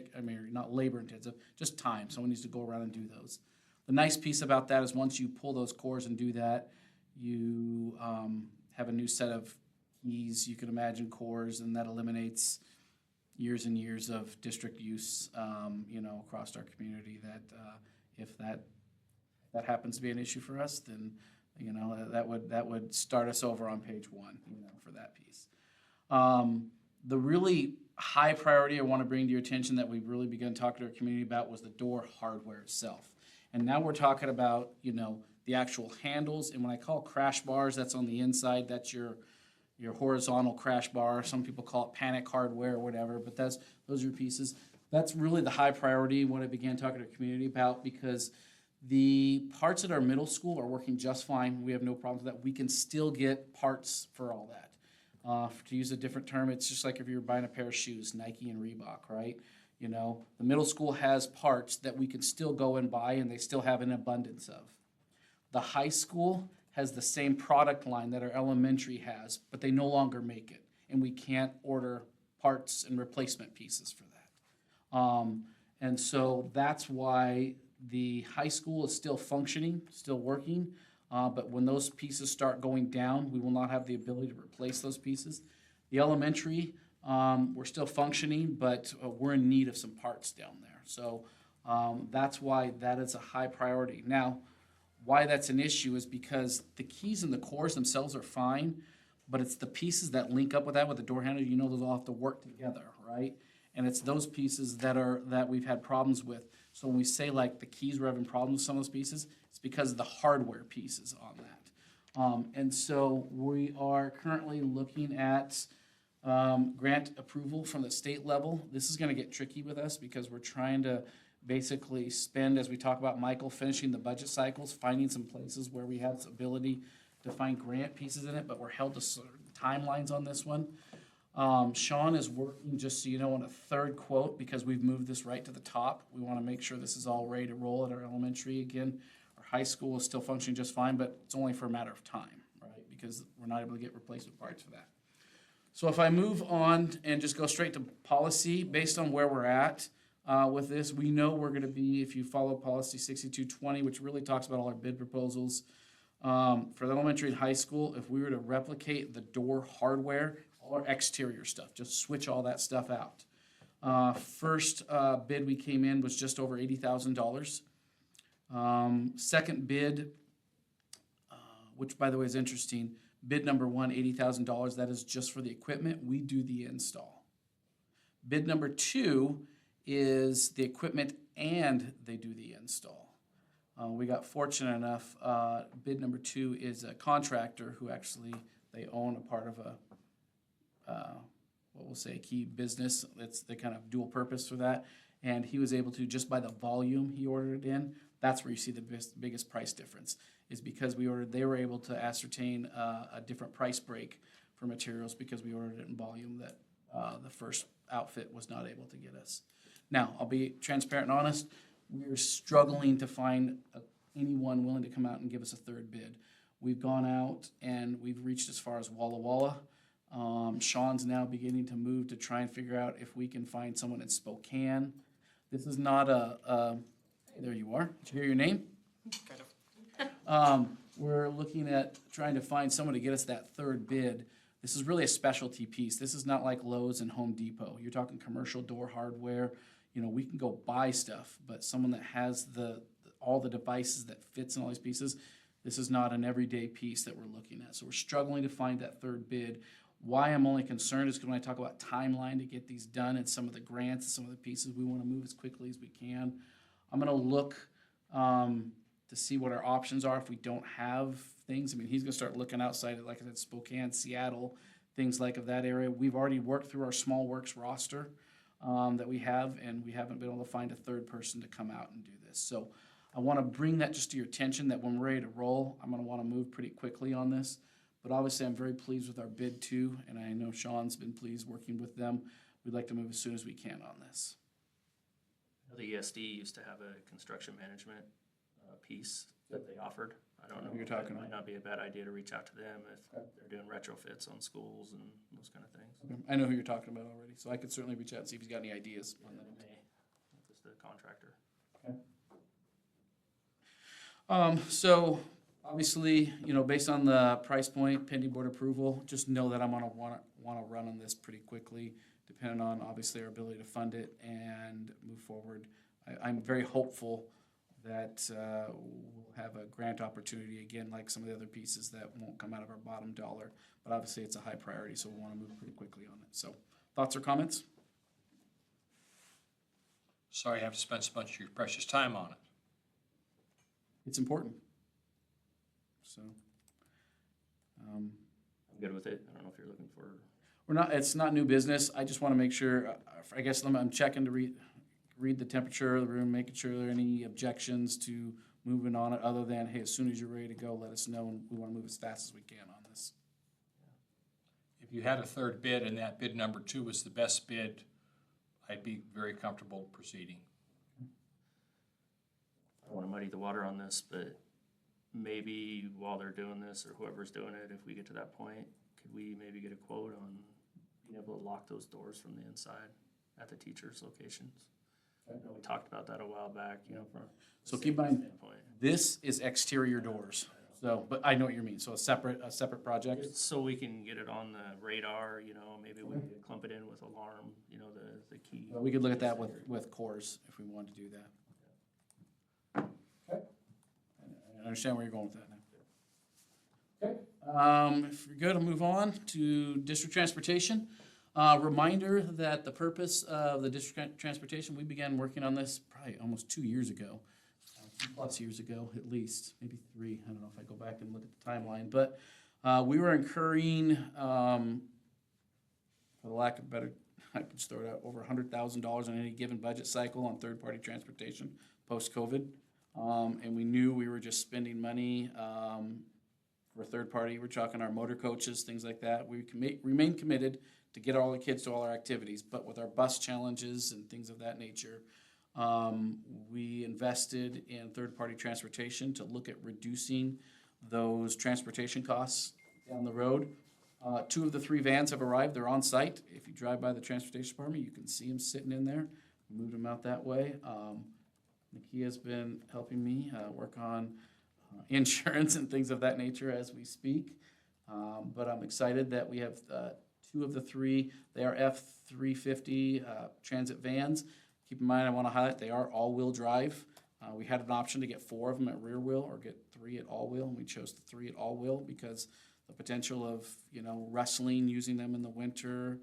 S1: not labor-intensive, just time. Someone needs to go around and do those. The nice piece about that is once you pull those cores and do that, you have a new set of keys. You can imagine cores, and that eliminates years and years of district use, across our community. That if that happens to be an issue for us, then that would start us over on page 1, for that piece. The really high priority I want to bring to your attention that we've really begun talking to our community about was the door hardware itself. And now we're talking about, the actual handles. And when I call crash bars, that's on the inside. That's your horizontal crash bar. Some people call it panic hardware or whatever, but those are your pieces. That's really the high priority what I began talking to our community about, because the parts at our middle school are working just fine. We have no problems with that. We can still get parts for all that. To use a different term, it's just like if you were buying a pair of shoes, Nike and Reebok, right? The middle school has parts that we can still go and buy, and they still have an abundance of. The high school has the same product line that our elementary has, but they no longer make it, and we can't order parts and replacement pieces for that. And so that's why the high school is still functioning, still working, but when those pieces start going down, we will not have the ability to replace those pieces. The elementary, we're still functioning, but we're in need of some parts down there. So that's why that is a high priority. Now, why that's an issue is because the keys and the cores themselves are fine, but it's the pieces that link up with that, with the door handle, those all have to work together, right? And it's those pieces that we've had problems with. So when we say like the keys, we're having problems with some of those pieces, it's because of the hardware pieces on that. And so we are currently looking at grant approval from the state level. This is going to get tricky with us because we're trying to basically spend, as we talk about Michael, finishing the budget cycles, finding some places where we have the ability to find grant pieces in it, but we're held to certain timelines on this one. Sean is working, just so you know, on a third quote because we've moved this right to the top. We want to make sure this is all ready to roll at our elementary again. Our high school is still functioning just fine, but it's only for a matter of time, right? Because we're not able to get replacement parts for that. So if I move on and just go straight to policy, based on where we're at with this, we know we're going to be, if you follow policy 6220, which really talks about all our bid proposals, for the elementary and high school, if we were to replicate the door hardware, all our exterior stuff, just switch all that stuff out. First bid we came in was just over $80,000. Second bid, which by the way is interesting, bid number 1, $80,000, that is just for the equipment. We do the install. Bid number 2 is the equipment and they do the install. We got fortunate enough, bid number 2 is a contractor who actually, they own a part of a, what we'll say, key business. It's the kind of dual purpose for that. And he was able to, just by the volume he ordered it in, that's where you see the biggest price difference, is because they were able to ascertain a different price break for materials because we ordered it in volume that the first outfit was not able to get us. Now, I'll be transparent and honest, we're struggling to find anyone willing to come out and give us a third bid. We've gone out and we've reached as far as Walla Walla. Sean's now beginning to move to try and figure out if we can find someone in Spokane. This is not hey, there you are. Did you hear your name? Kind of. We're looking at trying to find someone to get us that third bid. This is really a specialty piece. This is not like Lowe's and Home Depot. You're talking commercial door hardware. We can go buy stuff, but someone that has all the devices that fits in all these pieces, this is not an everyday piece that we're looking at. So we're struggling to find that third bid. Why I'm only concerned is because when I talk about timeline to get these done and some of the grants and some of the pieces, we want to move as quickly as we can. I'm going to look to see what our options are if we don't have things. I mean, he's going to start looking outside, like I said, Spokane, Seattle, things like of that area. We've already worked through our small works roster that we have, and we haven't been able to find a third person to come out and do this. So I want to bring that just to your attention that when we're ready to roll, I'm going to want to move pretty quickly on this. But obviously, I'm very pleased with our bid too, and I know Sean's been pleased working with them. We'd like to move as soon as we can on this.
S2: The ESD used to have a construction management piece that they offered. I don't know.
S1: Who you're
S2: if
S1: talking
S2: It might
S1: about.
S2: not be a bad idea to reach out to them if they're doing retrofits on schools and those kind of things.
S1: Okay, I know who you're talking about already, so I could certainly reach out and see if he's got any ideas on that.
S2: Just the contractor.
S1: So obviously, based on the price point, pending board approval, just know that I'm gonna wanna run on this pretty quickly, depending on obviously our ability to fund it and move forward. I'm very hopeful that we'll have a grant opportunity again, like some of the other pieces that won't come out of our bottom dollar. But obviously, it's a high priority, so we wanna move pretty quickly on it. So, thoughts or comments?
S3: Sorry you have to spend so much of your precious time on it.
S1: It's important. So,
S2: I'm good with it. I don't know if you're looking for,
S1: it's not new business. I just want to make sure, I guess I'm checking to read the temperature of the room, making sure there are any objections to moving on it, other than, hey, as soon as you're ready to go, let us know, and we want to move as fast as we can on this.
S3: If you had a third bid and that bid number 2 was the best bid, I'd be very comfortable proceeding.
S2: I don't want to muddy the water on this, but maybe while they're doing this or whoever's doing it, if we get to that point, could we maybe get a quote on being able to lock those doors from the inside at the teachers' locations? I know we talked about that a while back, from a
S1: So keep in
S2: safety
S1: mind,
S2: standpoint.
S1: this is exterior doors. So, but I know what you mean. So a separate project.
S2: So we can get it on the radar, maybe we could clump it in with alarm, the key.
S1: We could look at that with cores if we wanted to do that. Okay. I understand where you're going with that now. Okay. If you're good, I'll move on to district transportation. Reminder that the purpose of the district transportation, we began working on this probably almost 2 years ago, 2+ years ago at least, maybe 3. I don't know if I go back and look at the timeline, but we were incurring, for the lack of better, I could just throw it out, over $100,000 in any given budget cycle on third-party transportation post-COVID. And we knew we were just spending money for third party. We're talking our motor coaches, things like that. We remain committed to get all the kids to all our activities, but with our bus challenges and things of that nature, we invested in third-party transportation to look at reducing those transportation costs down the road. 2 of the 3 vans have arrived. They're on site. If you drive by the transportation department, you can see them sitting in there. We moved them out that way. Nakia's been helping me work on insurance and things of that nature as we speak. But I'm excited that we have 2 of the 3. They are F-350 transit vans. Keep in mind, I want to highlight, they are all-wheel drive. We had an option to get 4 of them at rear wheel or get 3 at all-wheel, and we chose the 3 at all-wheel because the potential of, wrestling, using them in the winter,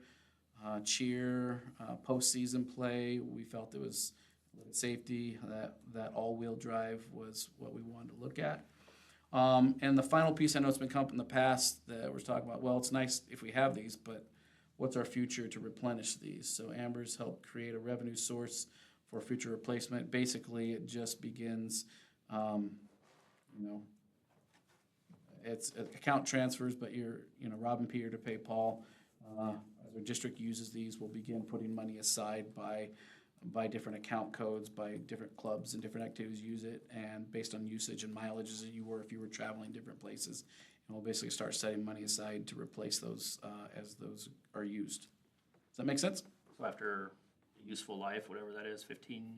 S1: cheer, postseason play, we felt it was safety, that all-wheel drive was what we wanted to look at. And the final piece, I know it's been come up in the past that we're talking about, well, it's nice if we have these, but what's our future to replenish these? So Amber's helped create a revenue source for future replacement. Basically, it just begins, it's account transfers, but Rob and Peter to pay Paul. As our district uses these, we'll begin putting money aside by different account codes, by different clubs and different activities use it, and based on usage and mileage as if you were traveling different places. And we'll basically start setting money aside to replace those as those are used. Does that make sense?
S2: So after a useful life, whatever that is, 15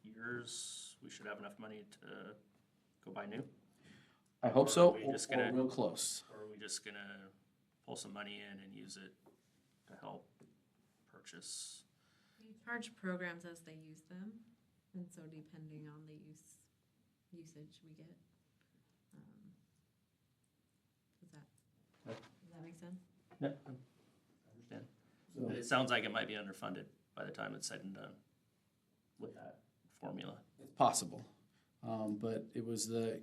S2: years, we should have enough money to go buy new?
S1: I hope so,
S2: Or are we just
S1: or
S2: gonna-
S1: real close.
S2: Or are we just gonna pull some money in and use it to help purchase?
S7: We charge programs as they use them, and so depending on the usage we get. Does that make sense?
S2: Yeah, I understand. It sounds like it might be underfunded by the time it's said and done with that formula.
S1: It's possible. But it was at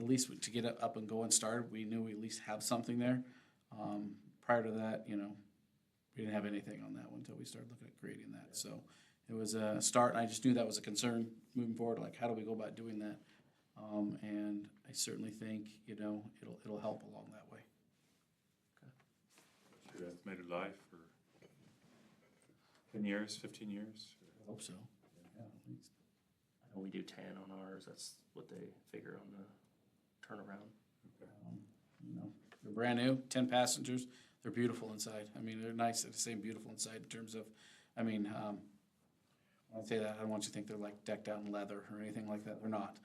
S1: least to get it up and going started, we knew we at least have something there. Prior to that, we didn't have anything on that one until we started looking at creating that. So it was a start, and I just knew that was a concern moving forward, like how do we go about doing that? And I certainly think, it'll help along that way.
S6: your estimated life for 10 years, 15 years?
S1: I hope so. Yeah, at least.
S2: I know we do 10 on ours, that's what they figure on the turnaround.
S1: You know, they're brand new, 10 passengers. They're beautiful inside. I mean, they're nice. They're the same beautiful inside in terms of, I mean, when I say that, I don't want you to think they're like decked out in leather or anything like that. They're not.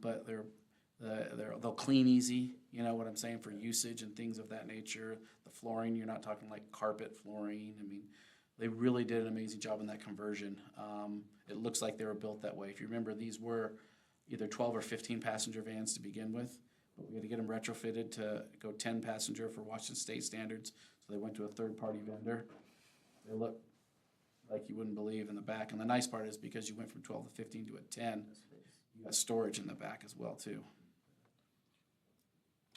S1: But they'll clean easy. You know what I'm saying, for usage and things of that nature. The flooring, you're not talking like carpet flooring. I mean, they really did an amazing job in that conversion. It looks like they were built that way. If you remember, these were either 12 or 15 passenger vans to begin with. But we had to get them retrofitted to go 10 passenger for Washington State standards. So they went to a third-party vendor. They look like you wouldn't believe in the back. And the nice part is because you went from 12 to 15 to a 10, you got storage in the back as well, too.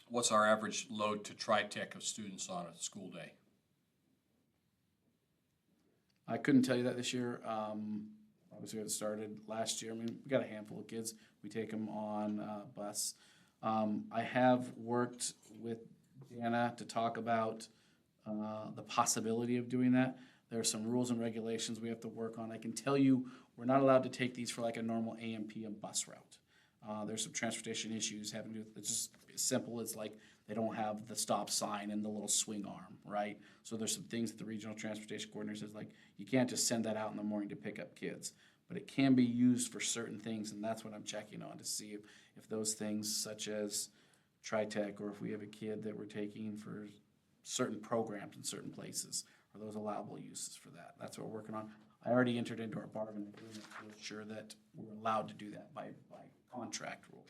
S3: What's our average load to TriTech of students on a school day?
S1: I couldn't tell you that this year. Obviously, it started last year. I mean, we got a handful of kids. We take them on bus. I have worked with Dana to talk about the possibility of doing that. There are some rules and regulations we have to work on. I can tell you we're not allowed to take these for like a normal AM/PM bus route. There's some transportation issues having to do with, it's just as simple as like they don't have the stop sign and the little swing arm, right? So there's some things that the regional transportation coordinator says, like, you can't just send that out in the morning to pick up kids. But it can be used for certain things, and that's what I'm checking on to see if those things such as TriTech, or if we have a kid that we're taking for certain programs in certain places, are those allowable uses for that? That's what we're working on. I already entered into our bargain agreement to ensure that we're allowed to do that by contract rules.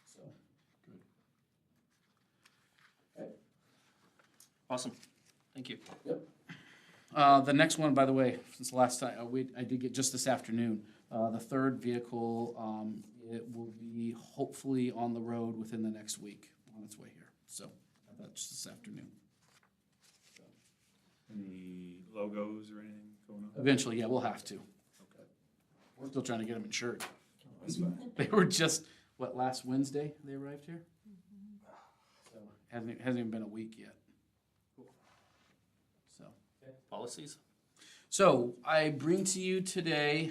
S1: So,
S2: Awesome, thank you.
S1: the next one, by the way, since the last time, I did get just this afternoon, the third vehicle, it will be hopefully on the road within the next week, on its way here. So, that's this afternoon.
S6: Any logos or anything going on?
S1: Eventually, yeah, we'll have to.
S6: Okay.
S1: We're still trying to get them insured.
S6: That's fine.
S1: They were just, last Wednesday they arrived here? So, hasn't even been a week yet. So.
S2: Policies?
S1: So I bring to you today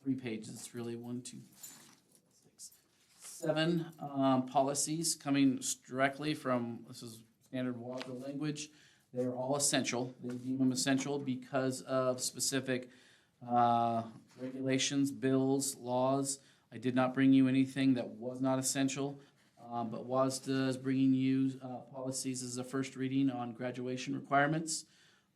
S1: 3 pages, really, 1, 2, 6, 7 policies coming directly from, this is standard WASDA language. They're all essential. They deem them essential because of specific regulations, bills, laws. I did not bring you anything that was not essential, but WASDA is bringing you policies as a first reading on graduation requirements.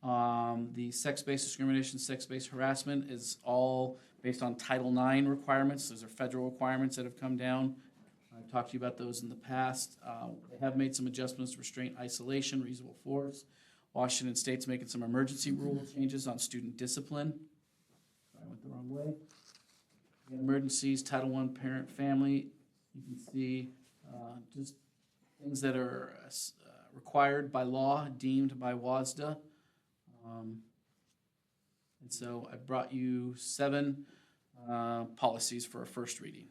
S1: The sex-based discrimination, sex-based harassment is all based on Title IX requirements. Those are federal requirements that have come down. I've talked to you about those in the past. They have made some adjustments to restraint, isolation, reasonable force. Washington State's making some emergency rule changes on student discipline. I went the wrong way. Emergencies, Title I, parent, family. You can see just things that are required by law, deemed by WASDA. And so I brought you 7 policies for a first reading.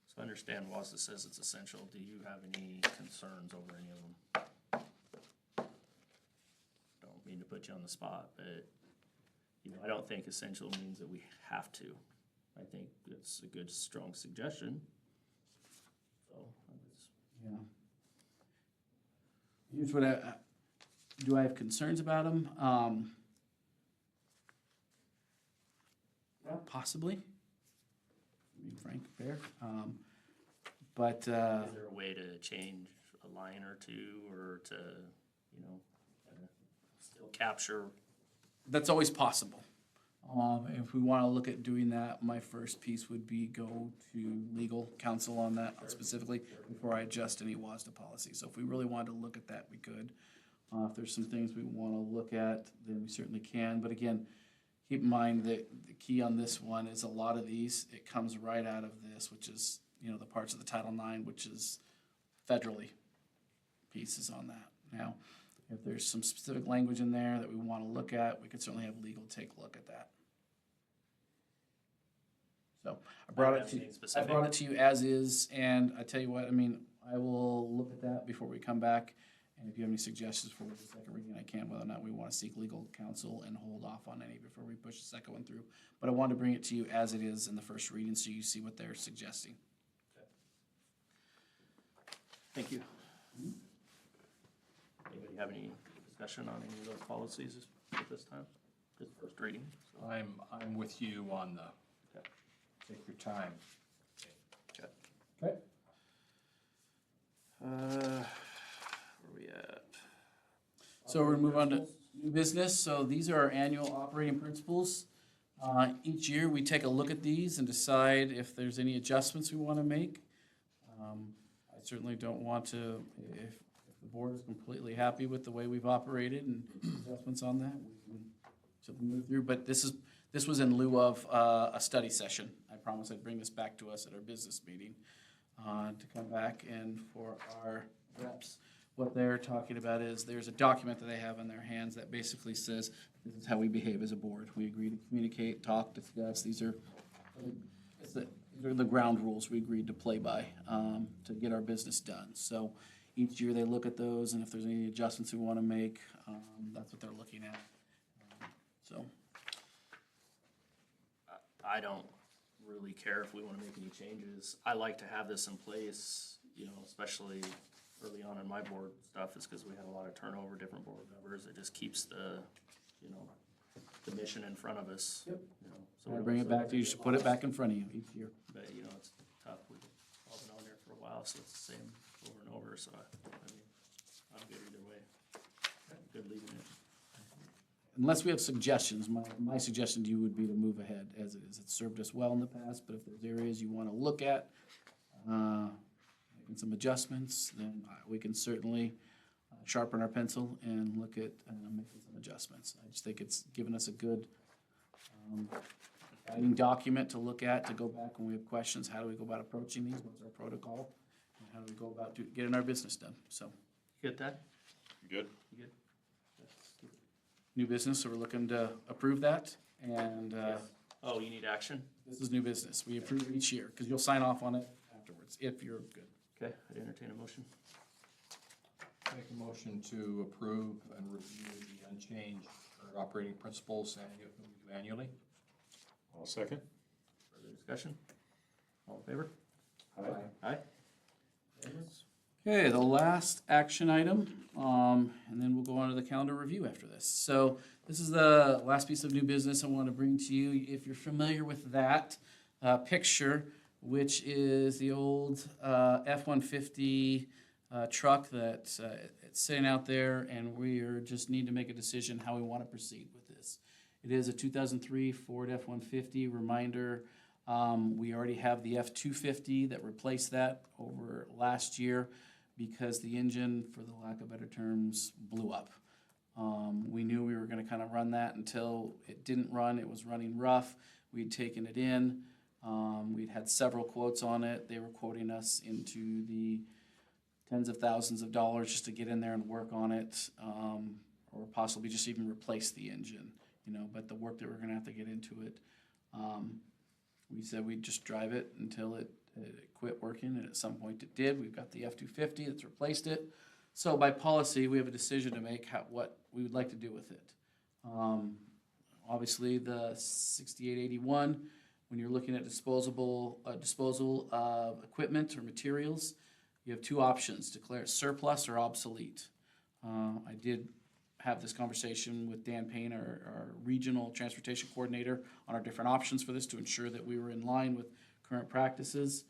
S2: So I understand WASDA says it's essential. Do you have any concerns over any of them? Don't mean to put you on the spot, but, I don't think essential means that we have to. I think it's a good, strong suggestion. So,
S1: Yeah. Here's what do I have concerns about them? Well, possibly. To be frank, fair. But
S2: is there a way to change a line or two, or to, still capture?
S1: that's always possible. If we want to look at doing that, my first piece would be go to legal counsel on that specifically before I adjust any WASDA policy. So if we really wanted to look at that, we could. If there's some things we want to look at, then we certainly can. But again, keep in mind that the key on this one is a lot of these, it comes right out of this, which is, the parts of the Title IX, which is federally pieces on that. Now, if there's some specific language in there that we want to look at, we could certainly have legal take a look at that. So I brought it to you as is, and I tell you what, I will look at that before we come back And if you have any suggestions for the second reading, I can, whether or not we want to seek legal counsel and hold off on any before we push the second one through. But I wanted to bring it to you as it is in the first reading, so you see what they're suggesting.
S2: Thank you. Anybody have any discussion on any of those policies at this time? This first reading?
S3: I'm with you on the,
S2: Okay.
S3: take your time.
S1: Okay.
S2: Where we at?
S1: So we're gonna move on to new business. So these are our annual operating principles. Each year, we take a look at these and decide if there's any adjustments we want to make. I certainly don't want to, if the board is completely happy with the way we've operated and adjustments on that, we can simply move through. But this was in lieu of a study session. I promised I'd bring this back to us at our business meeting to come back and for our reps. What they're talking about is there's a document that they have in their hands that basically says, this is how we behave as a board. We agree to communicate, talk, discuss. These are the ground rules we agreed to play by to get our business done. So each year they look at those, and if there's any adjustments we want to make, that's what they're looking at. So
S2: I don't really care if we wanna make any changes. I like to have this in place, you know, especially early on in my board stuff, is because we had a lot of turnover, different board members. It just keeps the, you know, the mission in front of us.
S1: Yep.
S2: You know, so
S1: I bring it back to you, just put it back in front of you each year.
S2: But, you know, it's tough. We've all been on there for a while, so it's the same over and over, so I mean, I'm good either way. Good leaving it.
S1: Unless we have suggestions, my suggestion to you would be to move ahead as it is. It's served us well in the past, but if there's areas you want to look at, making some adjustments, then we can certainly sharpen our pencil and look at making some adjustments. I just think it's given us a good guiding document to look at, to go back when we have questions. How do we go about approaching these? What's our protocol? And how do we go about getting our business done? So,
S2: You get that?
S6: Good?
S2: You good?
S1: new business, so we're looking to approve that. And
S2: Oh, you need action?
S1: this is new business. We approve it each year, because you'll sign off on it afterwards, if you're good.
S2: Okay, I'd entertain a motion.
S3: Make a motion to approve and review the unchanged operating principles annually.
S6: I'll second.
S2: Further discussion? All in favor?
S6: Aye.
S2: Aye.
S1: Okay, the last action item, and then we'll go on to the calendar review after this. So this is the last piece of new business I want to bring to you. If you're familiar with that picture, which is the old F-150 truck that's it's sitting out there, and we just need to make a decision how we want to proceed with this. It is a 2003 Ford F-150. Reminder, we already have the F-250 that replaced that over last year because the engine, for the lack of better terms, blew up. We knew we were going to kind of run that until it didn't run. It was running rough. We'd taken it in. We'd had several quotes on it. They were quoting us into the tens of thousands of dollars just to get in there and work on it, or possibly just even replace the engine, you know, but the work that we're going to have to get into it. We said we'd just drive it until it quit working, and at some point it did. We've got the F-250 that's replaced it. So by policy, we have a decision to make what we would like to do with it. Obviously, the 6881, when you're looking at disposal of equipment or materials, you have two options: declare it surplus or obsolete. I did have this conversation with Dan Payne, our regional transportation coordinator, on our different options for this to ensure that we were in line with current practices.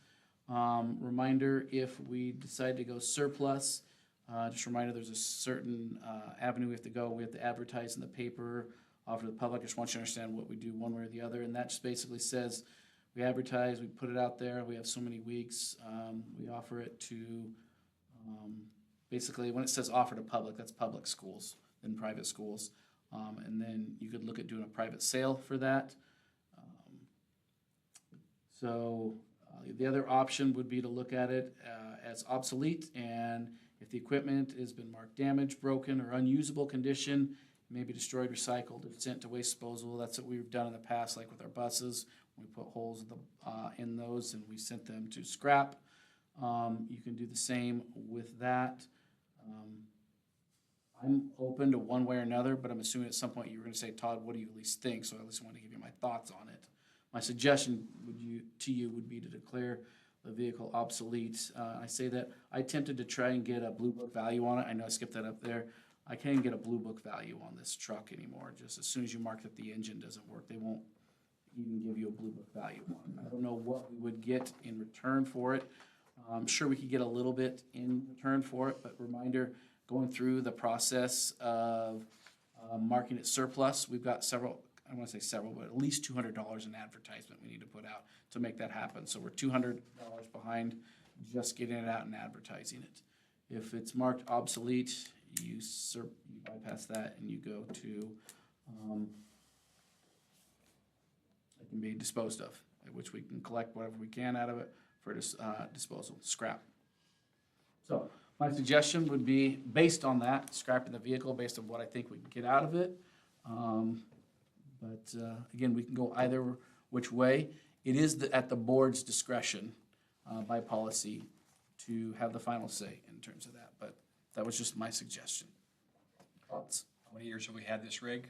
S1: Reminder, if we decide to go surplus, just a reminder, there's a certain avenue we have to go. We have to advertise in the paper, offer to the public. I just want you to understand what we do one way or the other, and that just basically says we advertise, we put it out there, we have so many weeks, we offer it to, basically, when it says offer to public, that's public schools and private schools. And then you could look at doing a private sale for that. The other option would be to look at it as obsolete, and if the equipment has been marked damaged, broken, or unusable condition, maybe destroyed, recycled, or sent to waste disposal. That's what we've done in the past, like with our buses. We put holes in those and we sent them to scrap. You can do the same with that. I'm open to one way or another, but I'm assuming at some point you were gonna say, Todd, what do you at least think? So I at least want to give you my thoughts on it. My suggestion to you would be to declare the vehicle obsolete. I say that, I attempted to try and get a Blue Book value on it. I know I skipped that up there. I can't get a Blue Book value on this truck anymore. Just as soon as you mark that the engine doesn't work, they won't even give you a Blue Book value on it. I don't know what we would get in return for it. I'm sure we could get a little bit in return for it, but reminder, going through the process of marking it surplus, we've got several, I don't want to say several, but at least $200 in advertisement we need to put out to make that happen. So we're $200 behind just getting it out and advertising it. If it's marked obsolete, you bypass that and you go to, it can be disposed of, at which we can collect whatever we can out of it for disposal, scrap. So my suggestion would be, based on that, scrapping the vehicle based on what I think we can get out of it. But again, we can go either which way. It is at the board's discretion by policy to have the final say in terms of that, but that was just my suggestion. Thoughts?
S3: How many years have we had this rig?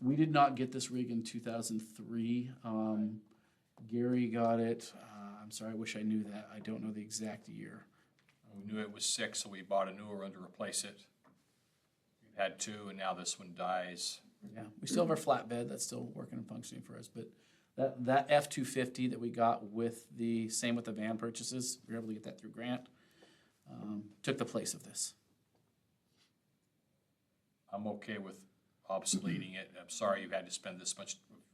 S1: We did not get this rig in 2003. Gary got it, I'm sorry, I wish I knew that. I don't know the exact year.
S3: We knew it was 6, so we bought a newer one to replace it. We've had 2, and now this one dies.
S1: Yeah, we still have our flatbed, that's still working and functioning for us, but that F-250 that we got with the van purchases, we were able to get that through grant, took the place of this.
S3: I'm okay with obsoleting it. I'm sorry you had to spend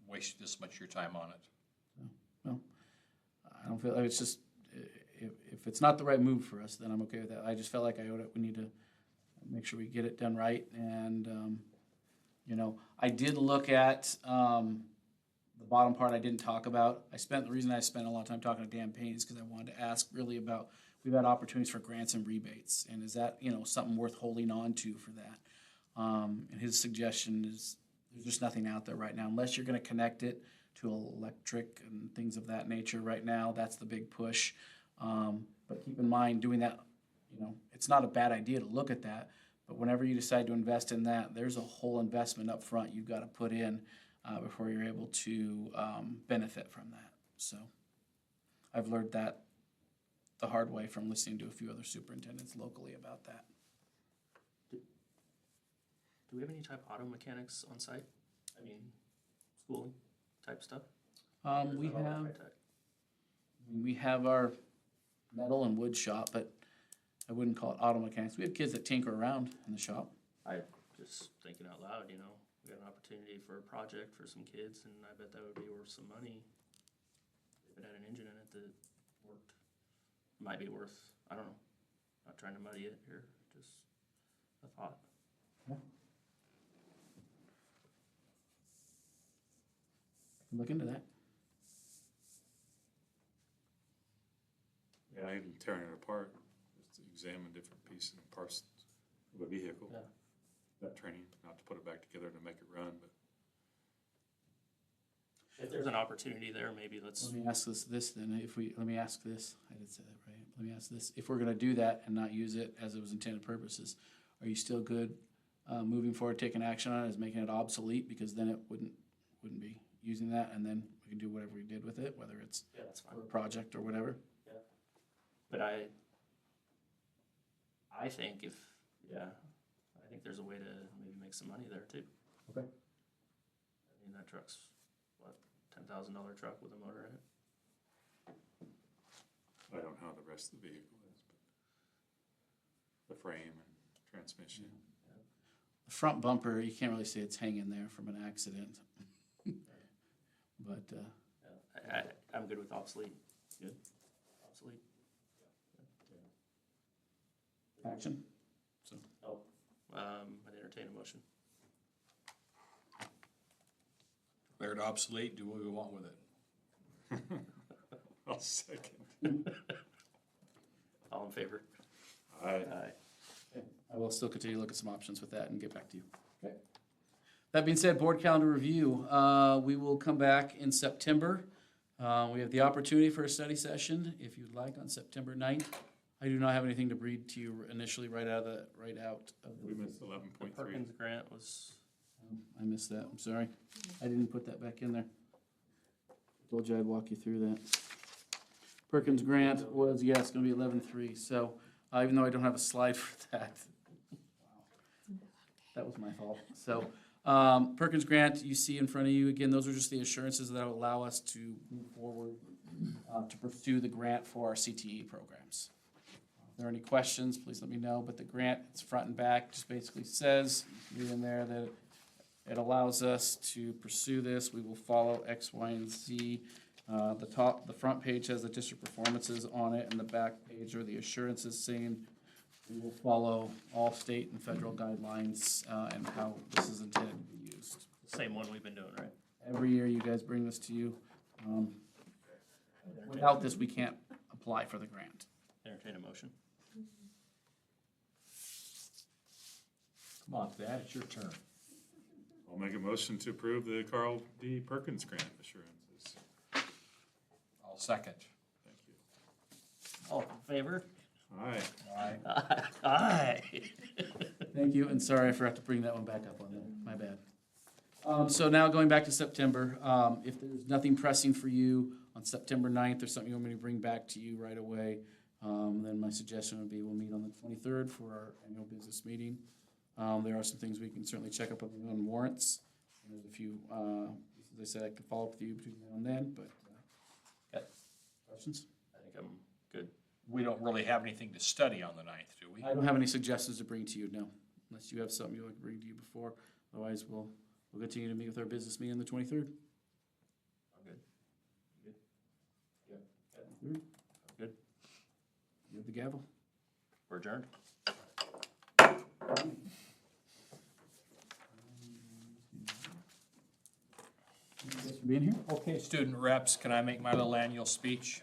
S3: waste this much of your time on it.
S1: Well, I don't feel, it's just, if it's not the right move for us, then I'm okay with that. I just felt like I owed it. We need to make sure we get it done right. And, I did look at the bottom part I didn't talk about. The reason I spent a lot of time talking to Dan Payne is because I wanted to ask really about, we've had opportunities for grants and rebates. And is that, something worth holding on to for that? And his suggestion is there's just nothing out there right now, unless you're going to connect it to electric and things of that nature right now. That's the big push. But keep in mind, doing that, it's not a bad idea to look at that. But whenever you decide to invest in that, there's a whole investment up front you've got to put in before you're able to benefit from that. So I've learned that the hard way from listening to a few other superintendents locally about that.
S2: Do we have any type of auto mechanics on site? I mean, schooling type stuff?
S1: We have our metal and wood shop, but I wouldn't call it auto mechanics. We have kids that tinker around in the shop.
S2: I just thinking out loud, we got an opportunity for a project for some kids, and I bet that would be worth some money. If it had an engine in it that worked, might be worth, I don't know, not trying to muddy it here, just a thought.
S1: Look into that.
S6: Yeah, even tearing it apart, just to examine different pieces and parts of a vehicle.
S2: Yeah.
S6: That training, not to put it back together to make it run, but
S2: If there's an opportunity there, maybe let's,
S1: Let me ask this then, let me ask this, I did say that right, let me ask this, if we're gonna do that and not use it as it was intended purposes, are you still good, moving forward, taking action on it, as making it obsolete, because then it wouldn't be using that, and then we can do whatever we did with it, whether it's
S2: yeah, that's fine.
S1: for a project or whatever?
S2: But I think I think there's a way to maybe make some money there too.
S1: Okay.
S2: I mean, that truck's, what, $10,000 truck with a motor in it?
S6: I don't know how the rest of the vehicle is, but the frame and transmission.
S1: The front bumper, you can't really say it's hanging there from an accident. But,
S2: I'm good with obsolete. Good. Obsolete.
S1: action?
S2: I'd entertain a motion.
S3: Declare it obsolete, do what we want with it.
S6: I'll second.
S2: All in favor?
S6: Aye.
S1: I will still continue to look at some options with that and get back to you. Okay. That being said, board calendar review. We will come back in September. We have the opportunity for a study session, if you'd like, on September 9th. I do not have anything to read to you initially right out of
S6: We missed 11.3.
S2: Perkins grant was,
S1: I missed that, I'm sorry. I didn't put that back in there. Told you I'd walk you through that. Perkins grant was, yes, gonna be 11.3, so, even though I don't have a slide for that. That was my fault. So, Perkins grant, you see in front of you, again, those are just the assurances that will allow us to move forward, to pursue the grant for our CTE programs. If there are any questions, please let me know, but the grant, it's front and back, just basically says, read in there that it allows us to pursue this. We will follow X, Y, and Z. The front page has the district performances on it, and the back page are the assurances saying we will follow all state and federal guidelines, and how this is intended to be used.
S2: same one we've been doing, right?
S1: Every year you guys bring this to you. Without this, we can't apply for the grant.
S2: Entertain a motion.
S9: Come on, Thad, it's your turn.
S6: I'll make a motion to approve the Carl D. Perkins grant assurances.
S9: I'll second.
S6: Thank you.
S2: All in favor?
S6: Aye.
S9: Aye.
S2: Aye.
S1: Thank you, and sorry I forgot to bring that one back up on there, my bad. So now going back to September, if there's nothing pressing for you on September 9th or something you want me to bring back to you right away, then my suggestion would be we'll meet on the 23rd for our annual business meeting. There are some things we can certainly check up on warrants. And there's a few, as I said, I can follow up with you between now and then, but, questions?
S2: I think I'm good.
S9: We don't really have anything to study on the 9th, do we?
S1: I don't have any suggestions to bring to you, no, unless you have something you'd like to bring to you before. Otherwise, we'll continue to meet with our business meeting on the 23rd.
S2: I'm good. You good?
S1: Third.
S2: I'm good.
S1: You have the gavel.
S2: We're adjourned.
S1: Thanks for being here.
S9: Okay, student reps, can I make my little annual speech?